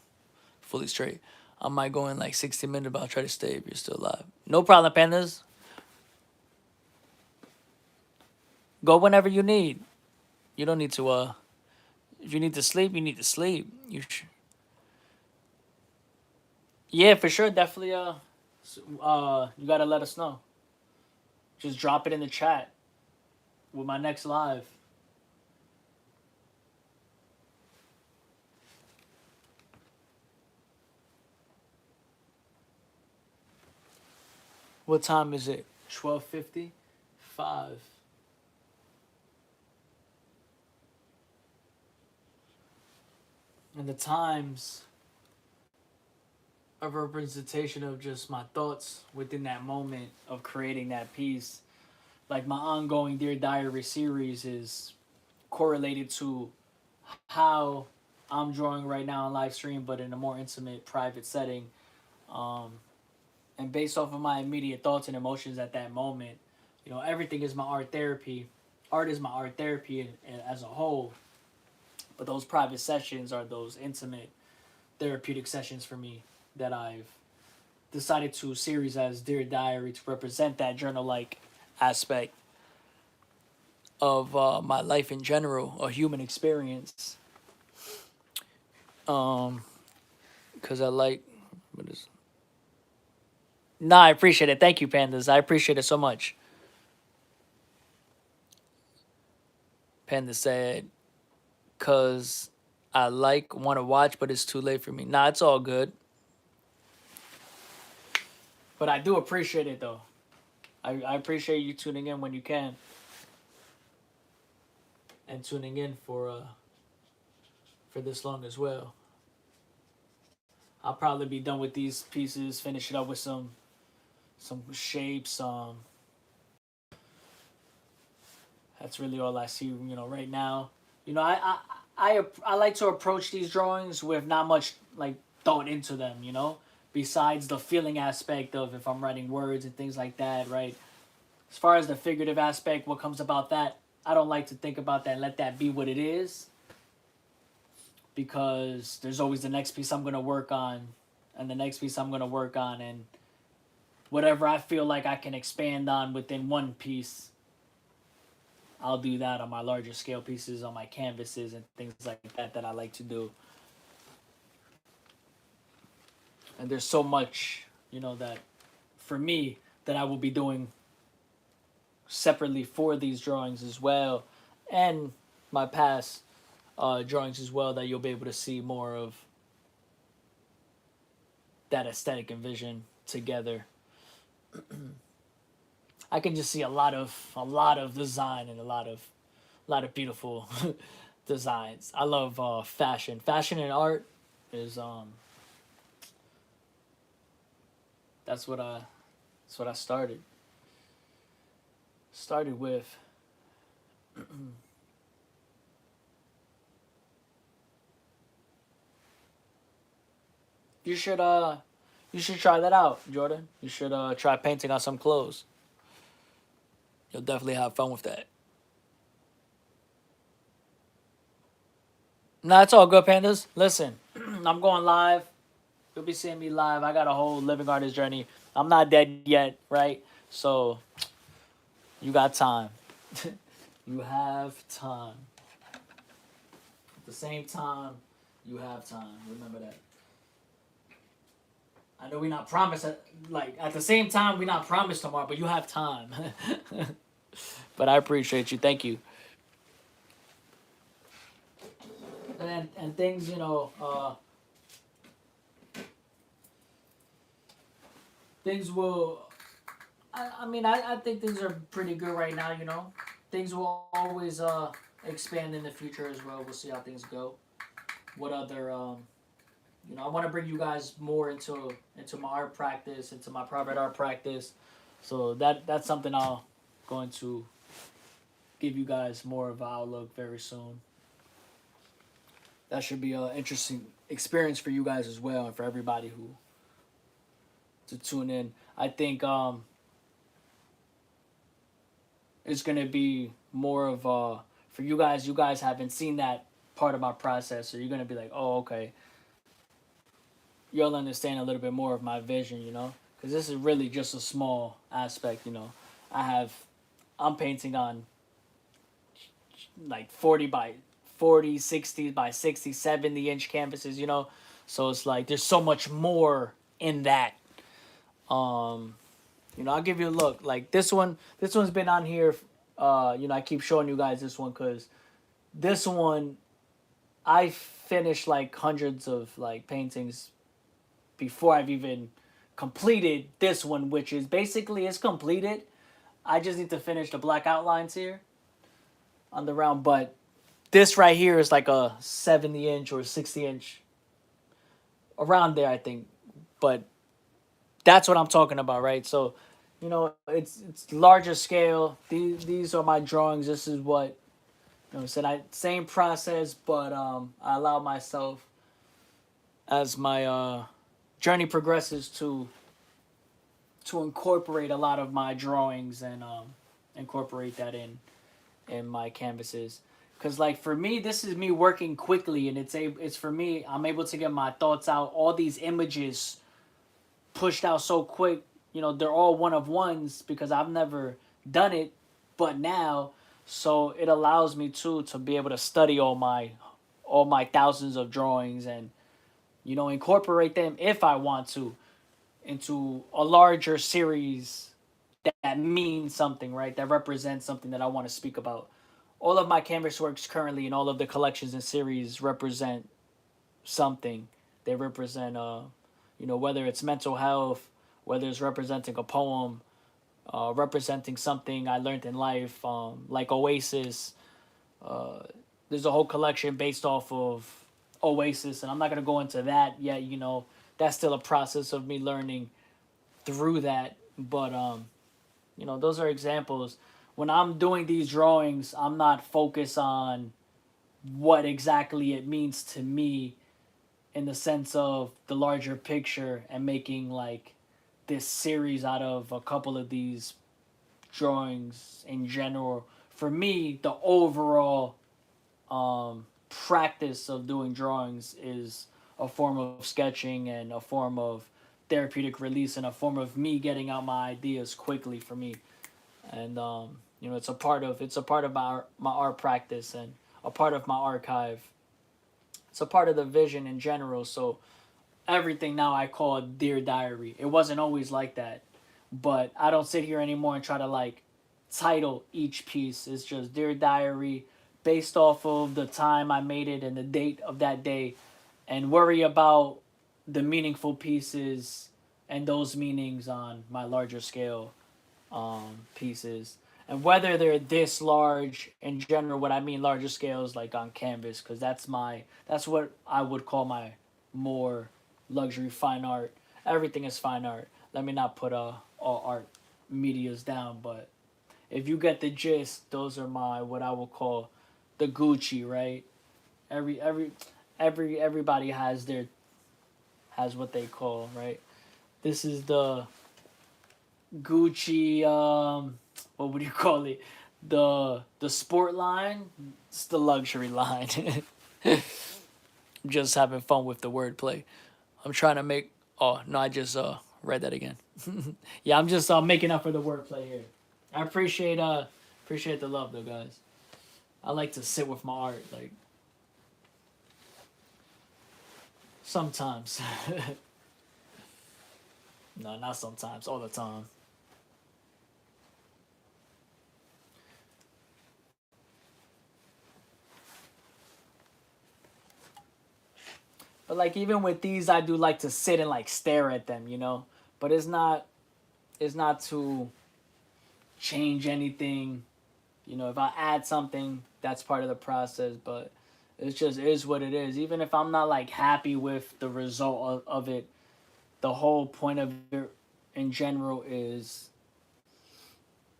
S1: fully straight. I might go in like 60 minutes, but I'll try to stay if you're still alive. No problem, pandas. Go whenever you need. You don't need to if you need to sleep, you need to sleep. Yeah, for sure, definitely you gotta let us know. Just drop it in the chat with my next live. What time is it? 12:55. And the times a representation of just my thoughts within that moment of creating that piece. Like my ongoing Dear Diary series is correlated to how I'm drawing right now on live stream, but in a more intimate, private setting. Um, and based off of my immediate thoughts and emotions at that moment, everything is my art therapy. Art is my art therapy as a whole, but those private sessions are those intimate therapeutic sessions for me that I've decided to series as Dear Diary to represent that journal-like aspect of my life in general, a human experience. Because I like, what is? Nah, I appreciate it. Thank you, pandas. I appreciate it so much. Panda said, "Cause I want to watch, but it's too late for me." Nah, it's all good. But I do appreciate it though. I appreciate you tuning in when you can, and tuning in for this long as well. I'll probably be done with these pieces. Finish it up with some shapes. That's really all I see. Right now. I like to approach these drawings with not much like thought into them. Besides the feeling aspect of if I'm writing words and things like that, right? As far as the figurative aspect, what comes about that, I don't like to think about that and let that be what it is. Because there's always the next piece I'm going to work on, and the next piece I'm going to work on, and whatever I feel like I can expand on within one piece, I'll do that on my larger scale pieces, on my canvases and things like that I like to do. And there's so much, that for me that I will be doing separately for these drawings as well, and my past drawings as well, that you'll be able to see more of that aesthetic and vision together. I can just see a lot of design and a lot of beautiful designs. I love fashion. Fashion and art is that's what I started with. You should try that out, Jordan. You should try painting on some clothes. You'll definitely have fun with that. Nah, it's all good, pandas. Listen, I'm going live. You'll be seeing me live. I got a whole living artist journey. I'm not dead yet, right? So you got time. You have time. At the same time, you have time. Remember that. I know we're not promised, at the same time, we're not promised tomorrow, but you have time. But I appreciate you. Thank you. And things, things will, I think things are pretty good right now, Things will always expand in the future as well. We'll see how things go. What other, I want to bring you guys more into my art practice, into my private art practice. So that's something I'll going to give you guys more of an outlook very soon. That should be an interesting experience for you guys as well, and for everybody who to tune in. I think it's gonna be more of for you guys. You guys haven't seen that part of my process, so you're gonna be like, oh, okay. You'll understand a little bit more of my vision, because this is really just a small aspect. I have I'm painting on like 40 by 40, 60 by 60, 70-inch canvases. So it's like there's so much more in that. Um, I'll give you a look. Like this one, this one's been on here. I keep showing you guys this one because this one, I finished like hundreds of like paintings before I've even completed this one, which is basically it's completed. I just need to finish the black outlines here on the round, but this right here is like a 70-inch or 60-inch, around there, I think. But that's what I'm talking about, right? So, it's larger scale. These are my drawings. This is what said. Same process, but I allow myself as my journey progresses to incorporate a lot of my drawings and incorporate that in my canvases. Because like for me, this is me working quickly, and it's for me. I'm able to get my thoughts out. All these images pushed out so quick. They're all one of ones because I've never done it, but now, so it allows me to be able to study all my thousands of drawings and incorporate them if I want to into a larger series that means something, right? That represents something that I want to speak about. All of my canvas works currently and all of the collections and series represent something. They represent, whether it's mental health, whether it's representing a poem, representing something I learned in life, like Oasis. Uh, there's a whole collection based off of Oasis, and I'm not gonna go into that yet. That's still a process of me learning through that. But those are examples. When I'm doing these drawings, I'm not focused on what exactly it means to me in the sense of the larger picture and making like this series out of a couple of these drawings in general. For me, the overall practice of doing drawings is a form of sketching and a form of therapeutic release and a form of me getting out my ideas quickly for me. And it's a part of my art practice and a part of my archive. It's a part of the vision in general. So everything now I call it Dear Diary. It wasn't always like that, but I don't sit here anymore and try to like title each piece. It's just Dear Diary based off of the time I made it and the date of that day, and worry about the meaningful pieces and those meanings on my larger scale pieces. And whether they're this large in general, what I mean larger scales like on canvas, because that's what I would call my more luxury fine art. Everything is fine art. Let me not put all art medias down, but if you get the gist, those are my what I will call the Gucci, right? Everybody has what they call, right? This is the Gucci what would you call it? The sport line. It's the luxury line. Just having fun with the wordplay. I'm trying to make. Oh no, I just read that again. Yeah, I'm just making up for the wordplay here. I appreciate the love though, guys. I like to sit with my art, like sometimes. No, not sometimes, all the time. But like even with these, I do like to sit and like stare at them. But it's not to change anything. If I add something, that's part of the process. But it just is what it is. Even if I'm not like happy with the result of it, the whole point of it in general is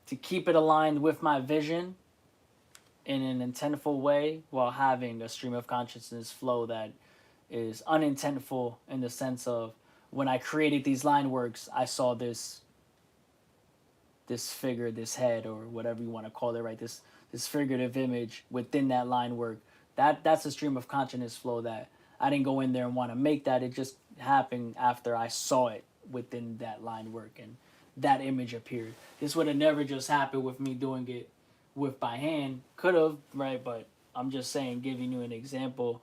S1: to keep it aligned with my vision in an intentful way while having a stream of consciousness flow that is unintentful in the sense of when I created these line works, I saw this figure, this head, or whatever you want to call it, right? This figurative image within that line work. That's a stream of consciousness flow that I didn't go in there and want to make that. It just happened after I saw it within that line work and that image appeared. This would have never just happened with me doing it with by hand. Could have, right? But I'm just saying, giving you an example.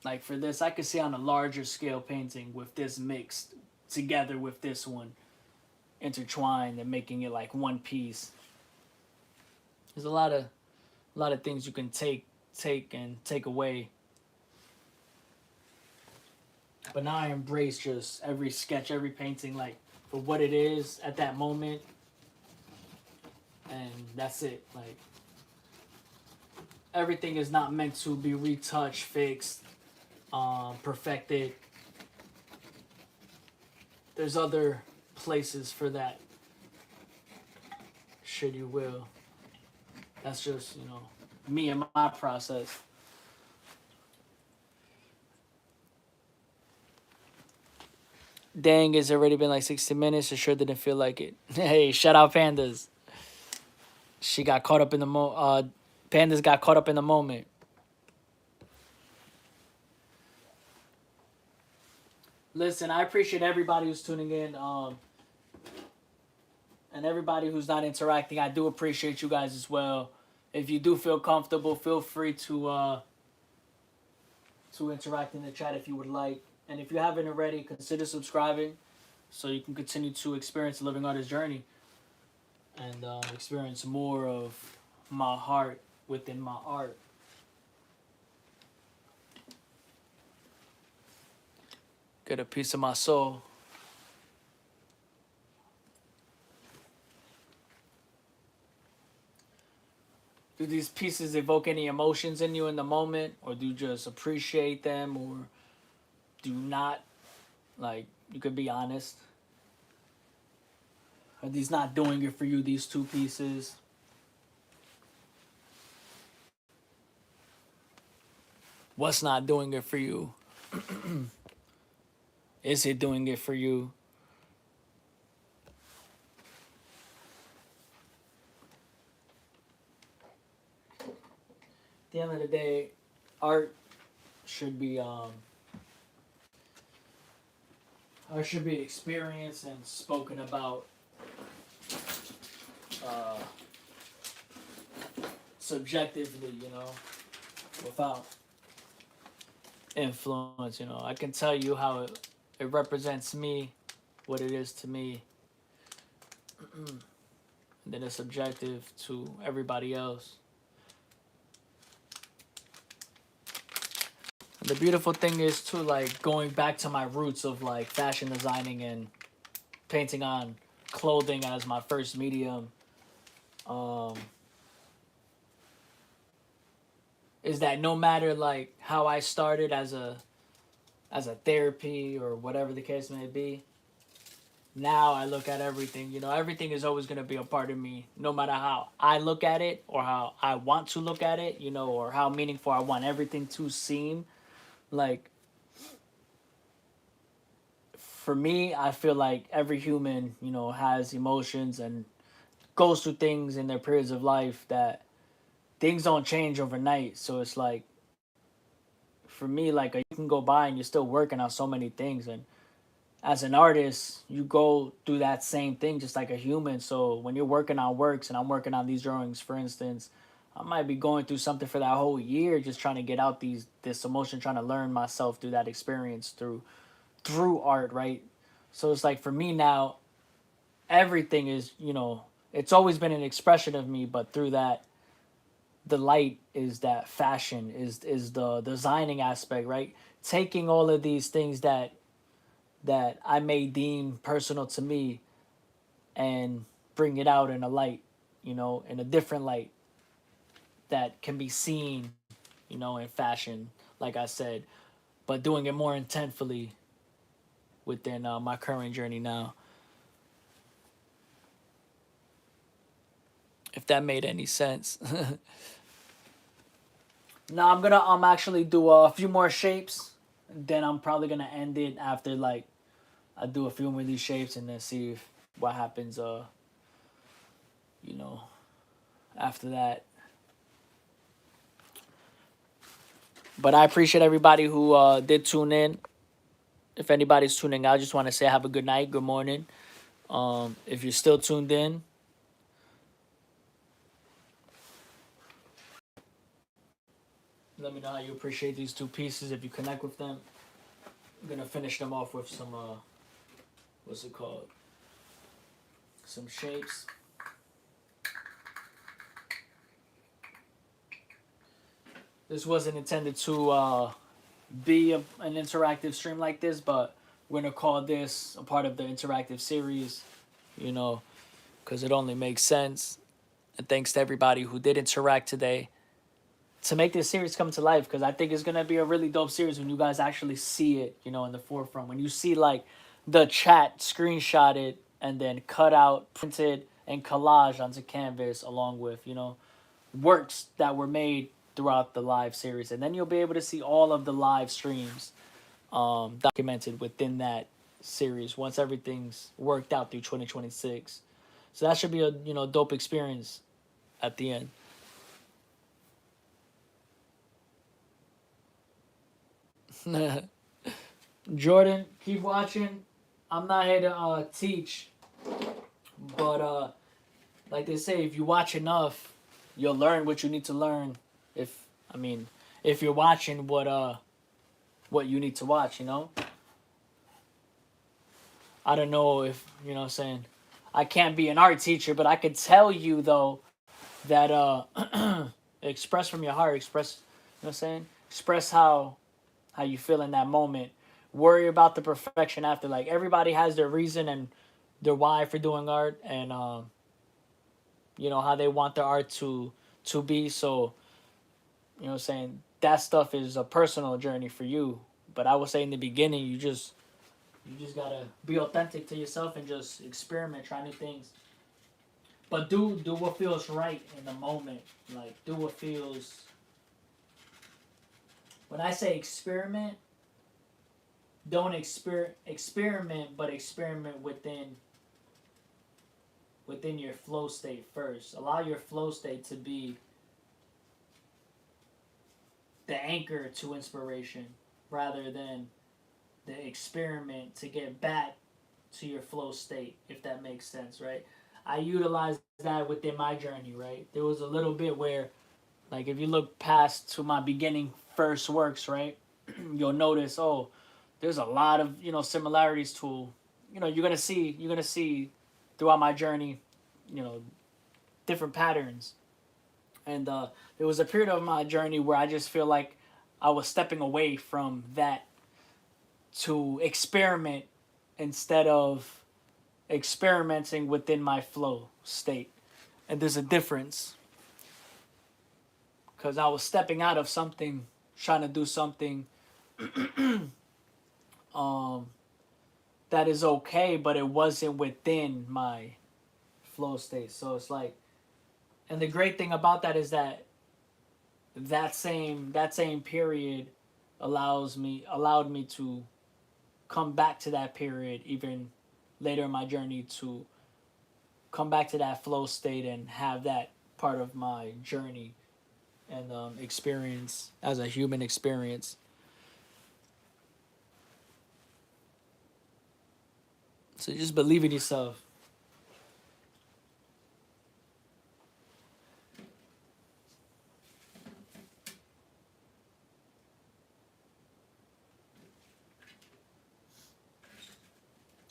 S1: Like for this, I could see on a larger scale painting with this mixed together with this one intertwined and making it like one piece. There's a lot of things you can take away. But now I embrace just every sketch, every painting, like for what it is at that moment, and that's it. Like everything is not meant to be retouched, fixed, perfected. There's other places for that, should you will. That's just, me and my process. Dang, it's already been like 60 minutes. It sure didn't feel like it. Hey, shout out Pandas. She got caught up in the Pandas got caught up in the moment. Listen, I appreciate everybody who's tuning in, and everybody who's not interacting. I do appreciate you guys as well. If you do feel comfortable, feel free to interact in the chat if you would like. And if you haven't already, consider subscribing so you can continue to experience the living artist journey and experience more of my heart within my art. Get a piece of my soul. Do these pieces evoke any emotions in you in the moment, or do you just appreciate them, or do not? Like, you could be honest. Are these not doing it for you, these two pieces? What's not doing it for you? Is it doing it for you? At the end of the day, art should be experienced and spoken about subjectively, without influence. I can tell you how it represents me, what it is to me, and then it's subjective to everybody else. And the beautiful thing is too, like going back to my roots of like fashion designing and painting on clothing as my first medium, is that no matter like how I started as a therapy or whatever the case may be, now I look at everything. Everything is always going to be a part of me, no matter how I look at it or how I want to look at it, or how meaningful I want everything to seem. Like, for me, I feel like every human, has emotions and goes through things in their periods of life that things don't change overnight. So it's like, for me, like you can go by and you're still working on so many things. And as an artist, you go through that same thing just like a human. So when you're working on works, and I'm working on these drawings, for instance, I might be going through something for that whole year, just trying to get out this emotion, trying to learn myself through that experience through art, right? So it's like for me now, everything is, it's always been an expression of me, but through that, the light is that fashion is the designing aspect, right? Taking all of these things that I may deem personal to me and bring it out in a light, in a different light that can be seen, in fashion, like I said, but doing it more intentfully within my current journey now. if that made any sense. Now I'm gonna actually do a few more shapes. Then I'm probably gonna end it after like I do a few more of these shapes and then see if, what happens. You know, after that. But I appreciate everybody who did tune in. If anybody's tuning out, I just want to say have a good night, good morning. If you're still tuned in, let me know how you appreciate these two pieces. If you connect with them, I'm gonna finish them off with some what's it called? Some shapes. This wasn't intended to be an interactive stream like this, but we're gonna call this a part of the interactive series, you know, because it only makes sense. And thanks to everybody who did interact today to make this series come to life, because I think it's gonna be a really dope series when you guys actually see it, you know, in the forefront. When you see like the chat screenshotted and then cut out, printed, and collage onto canvas, along with, you know, works that were made throughout the live series, and then you'll be able to see all of the live streams documented within that series once everything's worked out through 2026. So that should be a, you know, dope experience at the end. Jordan, keep watching. I'm not here to teach, but like they say, if you watch enough, you'll learn what you need to learn. If I mean, if you're watching what you need to watch, you know. I don't know if, you know what I'm saying, I can't be an art teacher, but I could tell you though that express from your heart, express, you know what I'm saying, express how you feel in that moment. Worry about the perfection after. Like everybody has their reason and their why for doing art, and you know how they want their art to be. So, you know what I'm saying, that stuff is a personal journey for you. But I would say in the beginning, you just gotta be authentic to yourself and just experiment, try new things. But do what feels right in the moment. Like do what feels. When I say experiment, don't experiment, but experiment within your flow state first. Allow your flow state to be the anchor to inspiration rather than the experiment to get back to your flow state, if that makes sense, right? I utilized that within my journey, right? There was a little bit where, like, if you look past to my beginning first works, right, you'll notice, oh, there's a lot of, you know, similarities to, you know, you're gonna see throughout my journey, you know, different patterns. And there was a period of my journey where I just feel like I was stepping away from that to experiment instead of experimenting within my flow state. And there's a difference, because I was stepping out of something, trying to do something um, that is okay, but it wasn't within my flow state. So it's like, and the great thing about that is that that same period allowed me to come back to that period even later in my journey, to come back to that flow state and have that part of my journey and experience as a human experience. So just believe in yourself.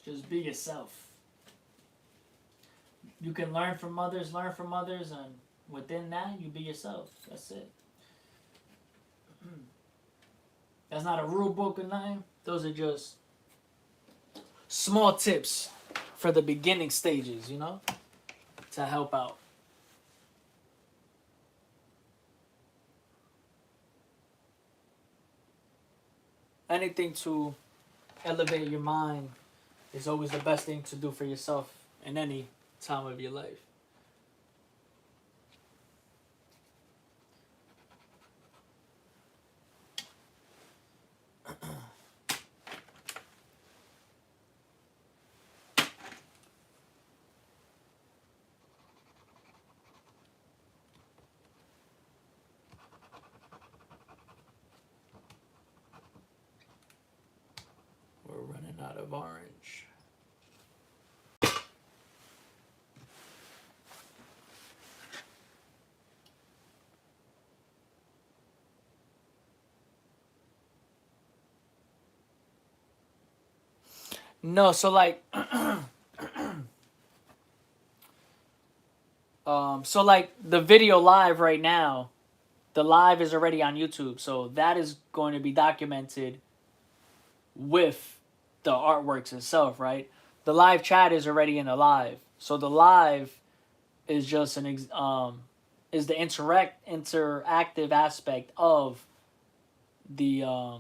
S1: Just be yourself. You can learn from others, and within that, you be yourself. That's it. That's not a rule book or nothing. Those are just small tips for the beginning stages, you know, to help out. Anything to elevate your mind is always the best thing to do for yourself in any time of your life. of orange. No, so like so like the video live right now, the live is already on YouTube. So that is going to be documented with the artworks itself, right? The live chat is already in the live. So the live is just is the interactive aspect the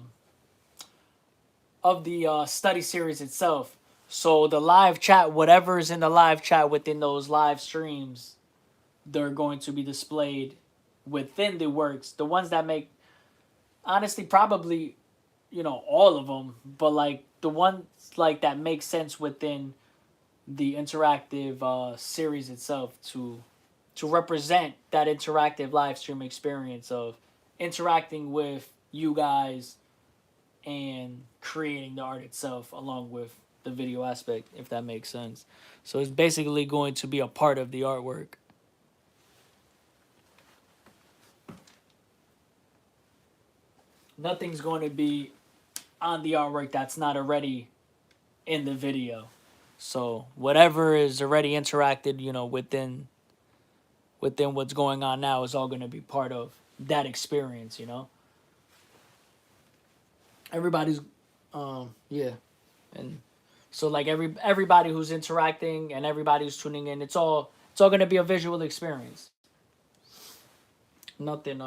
S1: of the study series itself. So the live chat, whatever is in the live chat within those live streams, they're going to be displayed within the works. The ones that make, honestly, probably, all of them, but like the ones like that make sense within the interactive series itself to represent that interactive live stream experience of interacting with you guys and creating the art itself along with the video aspect, if that makes sense. So it's basically going to be a part of the artwork. Nothing's going to be on the artwork that's not already in the video. So whatever is already interacted, within what's going on now is all going to be part of that experience. Everybody's yeah. And so like everybody who's interacting and everybody who's tuning in, it's all going to be a visual experience. Nothing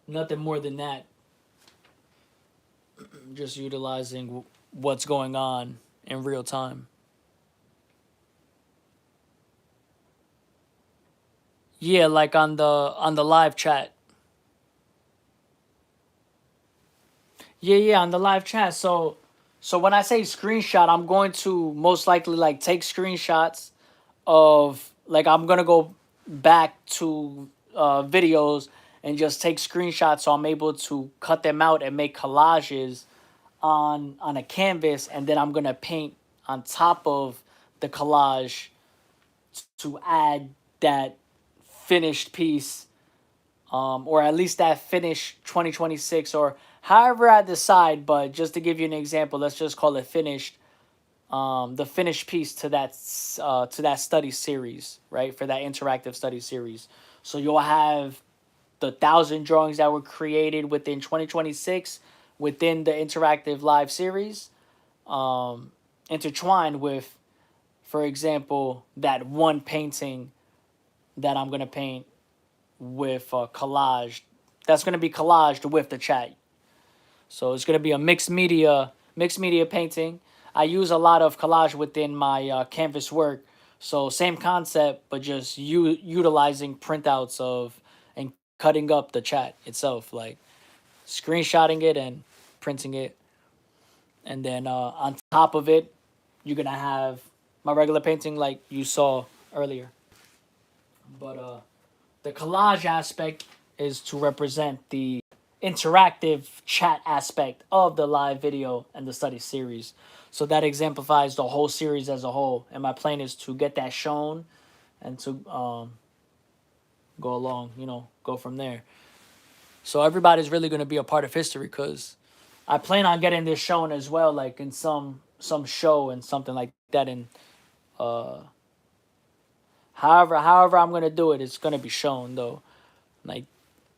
S1: nothing more than that. Just utilizing what's going on in real time. Yeah, like on the live chat. Yeah, on the live chat. So when I say screenshot, I'm going to most likely like take screenshots of, like, I'm gonna go back to videos and just take screenshots so I'm able to cut them out and make collages on a canvas, and then I'm gonna paint on top of the collage to add that finished piece, or at least that finished 2026, or however I decide. But just to give you an example, let's just call it finished. The finished piece to that study series, right? For that interactive study series. So you'll have the 1,000 drawings that were created within 2026 within the interactive live series, intertwined with, for example, that one painting that I'm gonna paint with collage. That's gonna be collaged with the chat. So it's gonna be a mixed media painting. I use a lot of collage within my canvas work. So same concept, but just utilizing printouts of and cutting up the chat itself, like screenshotting it and printing it, and then on top of it, you're gonna have my regular painting like you saw earlier. But the collage aspect is to represent the interactive chat aspect of the live video and the study series. So that exemplifies the whole series as a whole. And my plan is to get that shown and to go along, go from there. So everybody's really going to be a part of history, because I plan on getting this shown as well, like in some show and something like that. And uh, however I'm going to do it, it's going to be shown though. Like,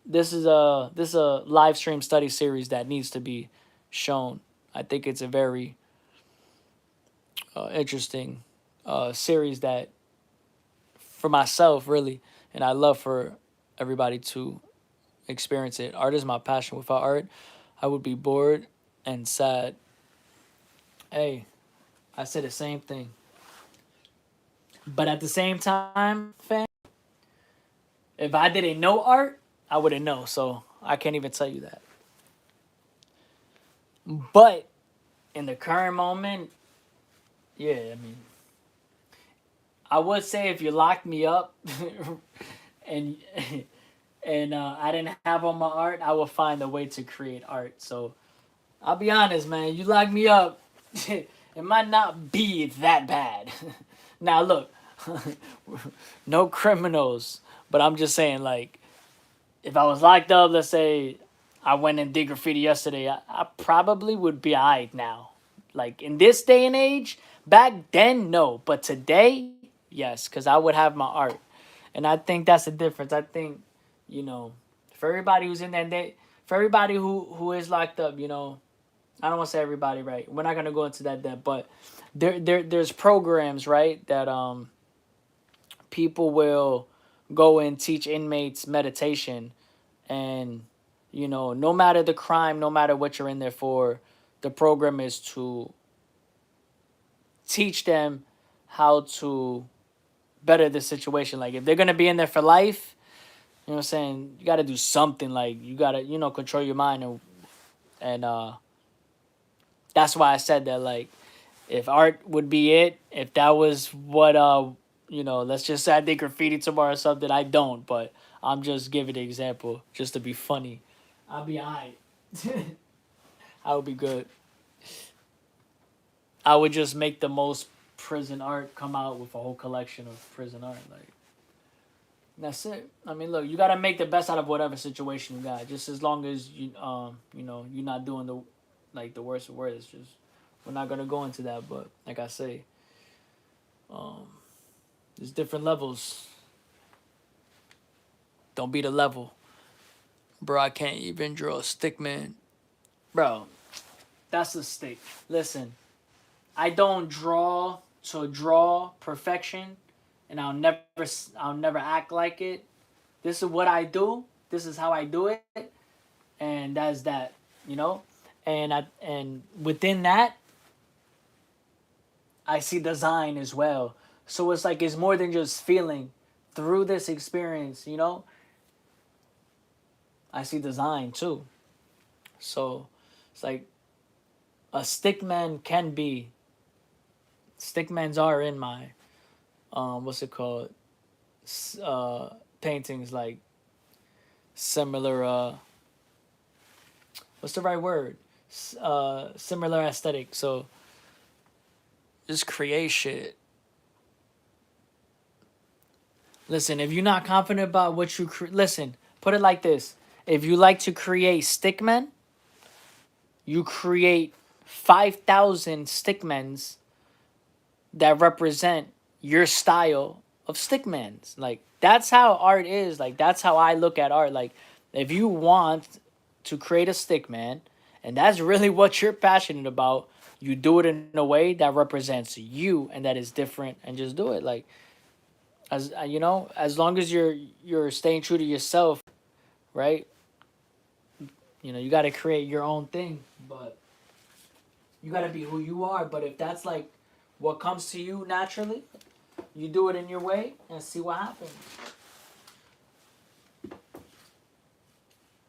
S1: this is a live stream study series that needs to be shown. I think it's a very interesting series that, for myself, really, and I love for everybody to experience it. Art is my passion. Without art, I would be bored and sad. Hey, I said the same thing. But at the same time, fam, if I didn't know art, I wouldn't know. So I can't even tell you that. But in the current moment, yeah, I mean, I would say if you locked me up and I didn't have all my art, I would find a way to create art. So I'll be honest, man. You lock me up, it might not be that bad. Now look, no criminals, but I'm just saying, like, if I was locked up, let's say I went and did graffiti yesterday, I probably would be alright now. Like in this day and age, back then, no, but today, yes, because I would have my art, and I think that's the difference. I think, you know, for everybody who's in that day, for everybody who is locked up, you know, I don't want to say everybody, right? We're not gonna go into that depth, but there's programs, right, that people will go and teach inmates meditation, and you know, no matter the crime, no matter what you're in there for, the program is to teach them how to better the situation. Like if they're gonna be in there for life, you know what I'm saying, you gotta do something. Like you gotta, you know, control your mind, and that's why I said that, like, if art would be it, if that was what you know, let's just say I did graffiti tomorrow or something. I don't, but I'm just giving an example just to be funny. I'll be alright. I would be good. I would just make the most prison art, come out with a whole collection of prison art. Like that's it. I mean, look, you gotta make the best out of whatever situation you got. Just as long as you know, you're not doing the like the worst of worst. Just we're not gonna go into that, but like I say, um, there's different levels. Don't be the level, bro. I can't even draw a stick, man, bro. That's a stick. Listen, I don't draw to draw perfection, and I'll never act like it. This is what I do. This is how I do it, and that's that. You know, and within that, I see design as well. So it's like it's more than just feeling. Through this experience, you know, I see design too. So it's like a stickman can be. Stickmans are in my what's it called? Paintings, like similar what's the right word? Similar aesthetic. So just create shit. Listen, if you're not confident about what you listen, put it like this: if you like to create stickmen, you create 5,000 stickmens that represent your style of stickmans. Like that's how art is. Like that's how I look at art. Like if you want to create a stickman, and that's really what you're passionate about, you do it in a way that represents you and that is different, and just do it. Like as you know, as long as you're staying true to yourself, right? You know, you got to create your own thing, but you got to be who you are. But if that's like what comes to you naturally, you do it in your way and see what happens.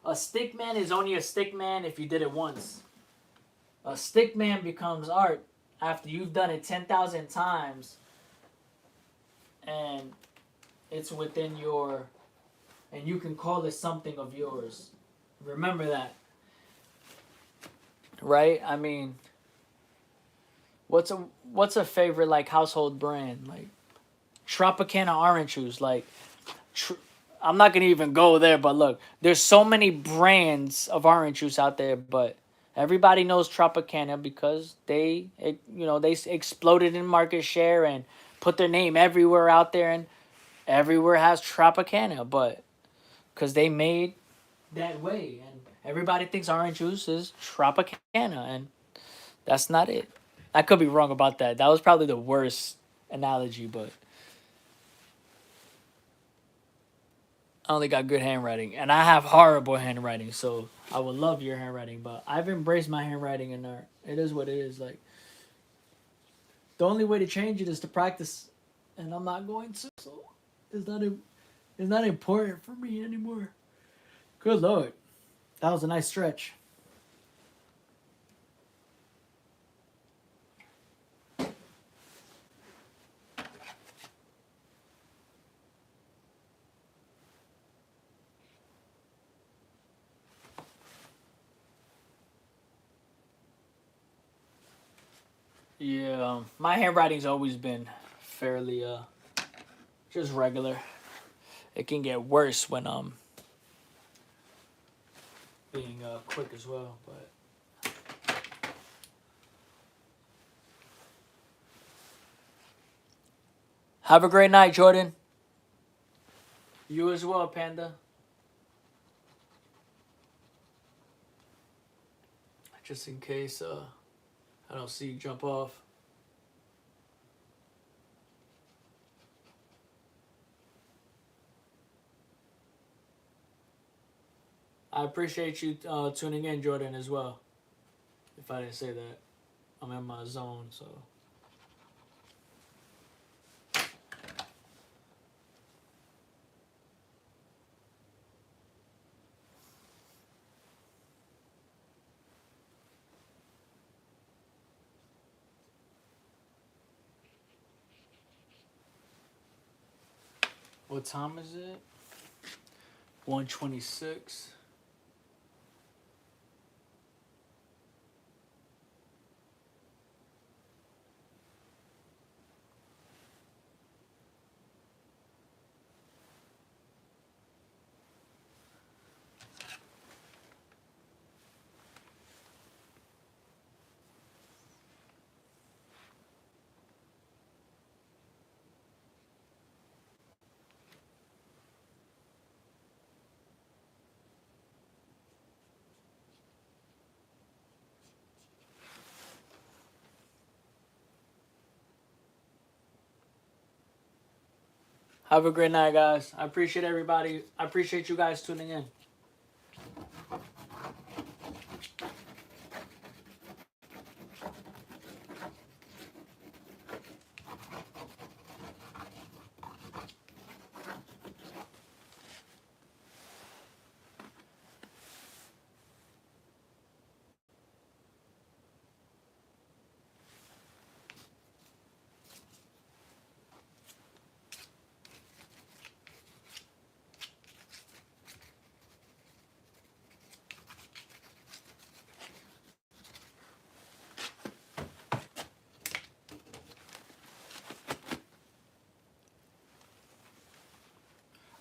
S1: A stick man is only a stick man if you did it once. A stick man becomes art after you've done it 10,000 times, and it's within your, and you can call it something of yours. Remember that. Right? I mean, what's a favorite like household brand? Like Tropicana orange juice. Like tr- I'm not gonna even go there, but look, there's so many brands of orange juice out there, but everybody knows Tropicana because you know, they exploded in market share and put their name everywhere out there, and everywhere has Tropicana, but because they made that way, and everybody thinks orange juice is Tropicana, and that's not it. I could be wrong about that. That was probably the worst analogy, but I only got good handwriting, and I have horrible handwriting. So I would love your handwriting, but I've embraced my handwriting in art. It is what it is. Like the only way to change it is to practice, and I'm not going to. So it's not it's not important for me anymore. Good lord, that was a nice stretch. Yeah, my handwriting's always been fairly just regular. It can get worse when being quick as well, but have a great night, Jordan. You as well, Panda. Just in case I don't see you jump off. I appreciate you tuning in, Jordan, as well. If I didn't say that, I'm in my zone, so. What time is it? 1:26. Have a great night, guys. I appreciate everybody. I appreciate you guys tuning in.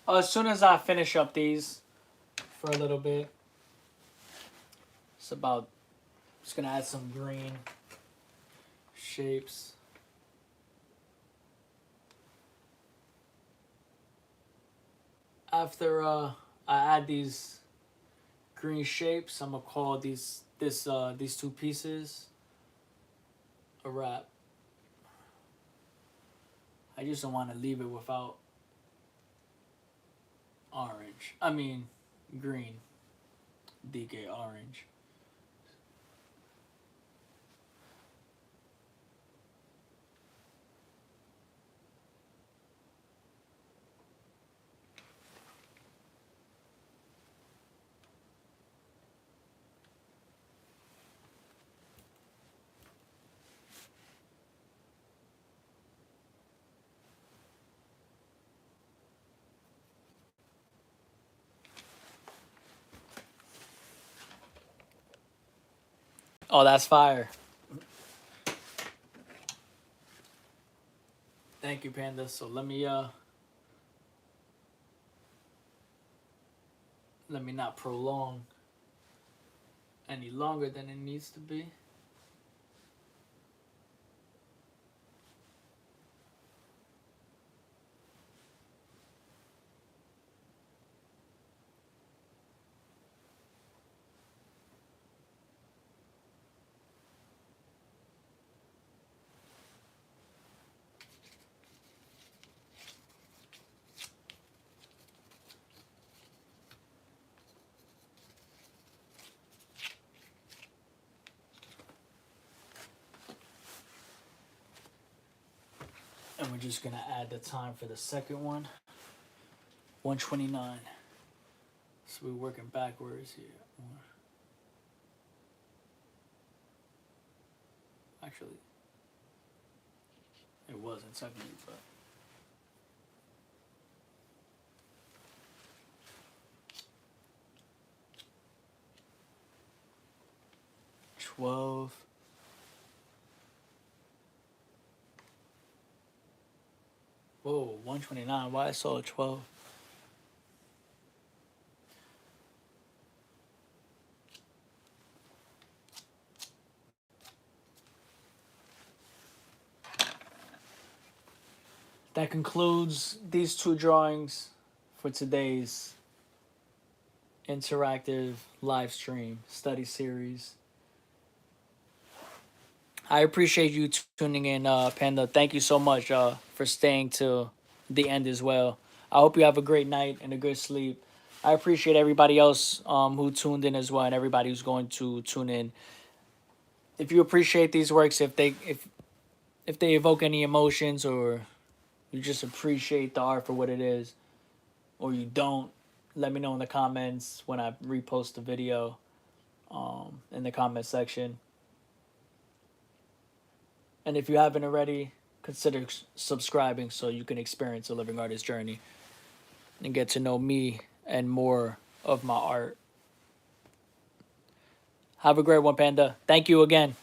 S1: As soon as I finish up these for a little bit, it's about. Just gonna add some green shapes. After I add these green shapes, I'm gonna call these two pieces a wrap. I just don't want to leave it without orange. I mean, green. DK orange. Oh, that's fire. Thank you, Panda. So let me not prolong any longer than it needs to be. And we're just gonna add the time for the second one. 1:29. So we're working backwards here. Actually, it wasn't technically, but 12. Whoa, 129. Why I saw a 12? That concludes these two drawings for today's interactive live stream study series. I appreciate you tuning in, Panda. Thank you so much for staying till the end as well. I hope you have a great night and a good sleep. I appreciate everybody else who tuned in as well, and everybody who's going to tune in. If you appreciate these works, if they evoke any emotions, or you just appreciate the art for what it is, or you don't, let me know in the comments when I repost the video in the comment section. And if you haven't already, consider subscribing so you can experience a living artist journey and get to know me and more of my art. Have a great one, Panda. Thank you again.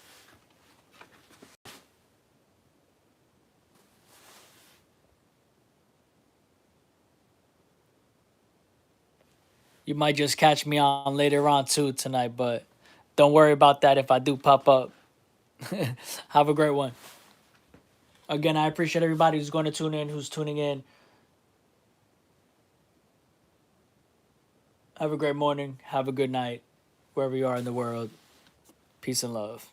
S1: You might just catch me on later on too tonight, but don't worry about that if I do pop up. Have a great one. Again, I appreciate everybody who's going to tune in, who's tuning in. Have a great morning. Have a good night, wherever you are in the world. Peace and love.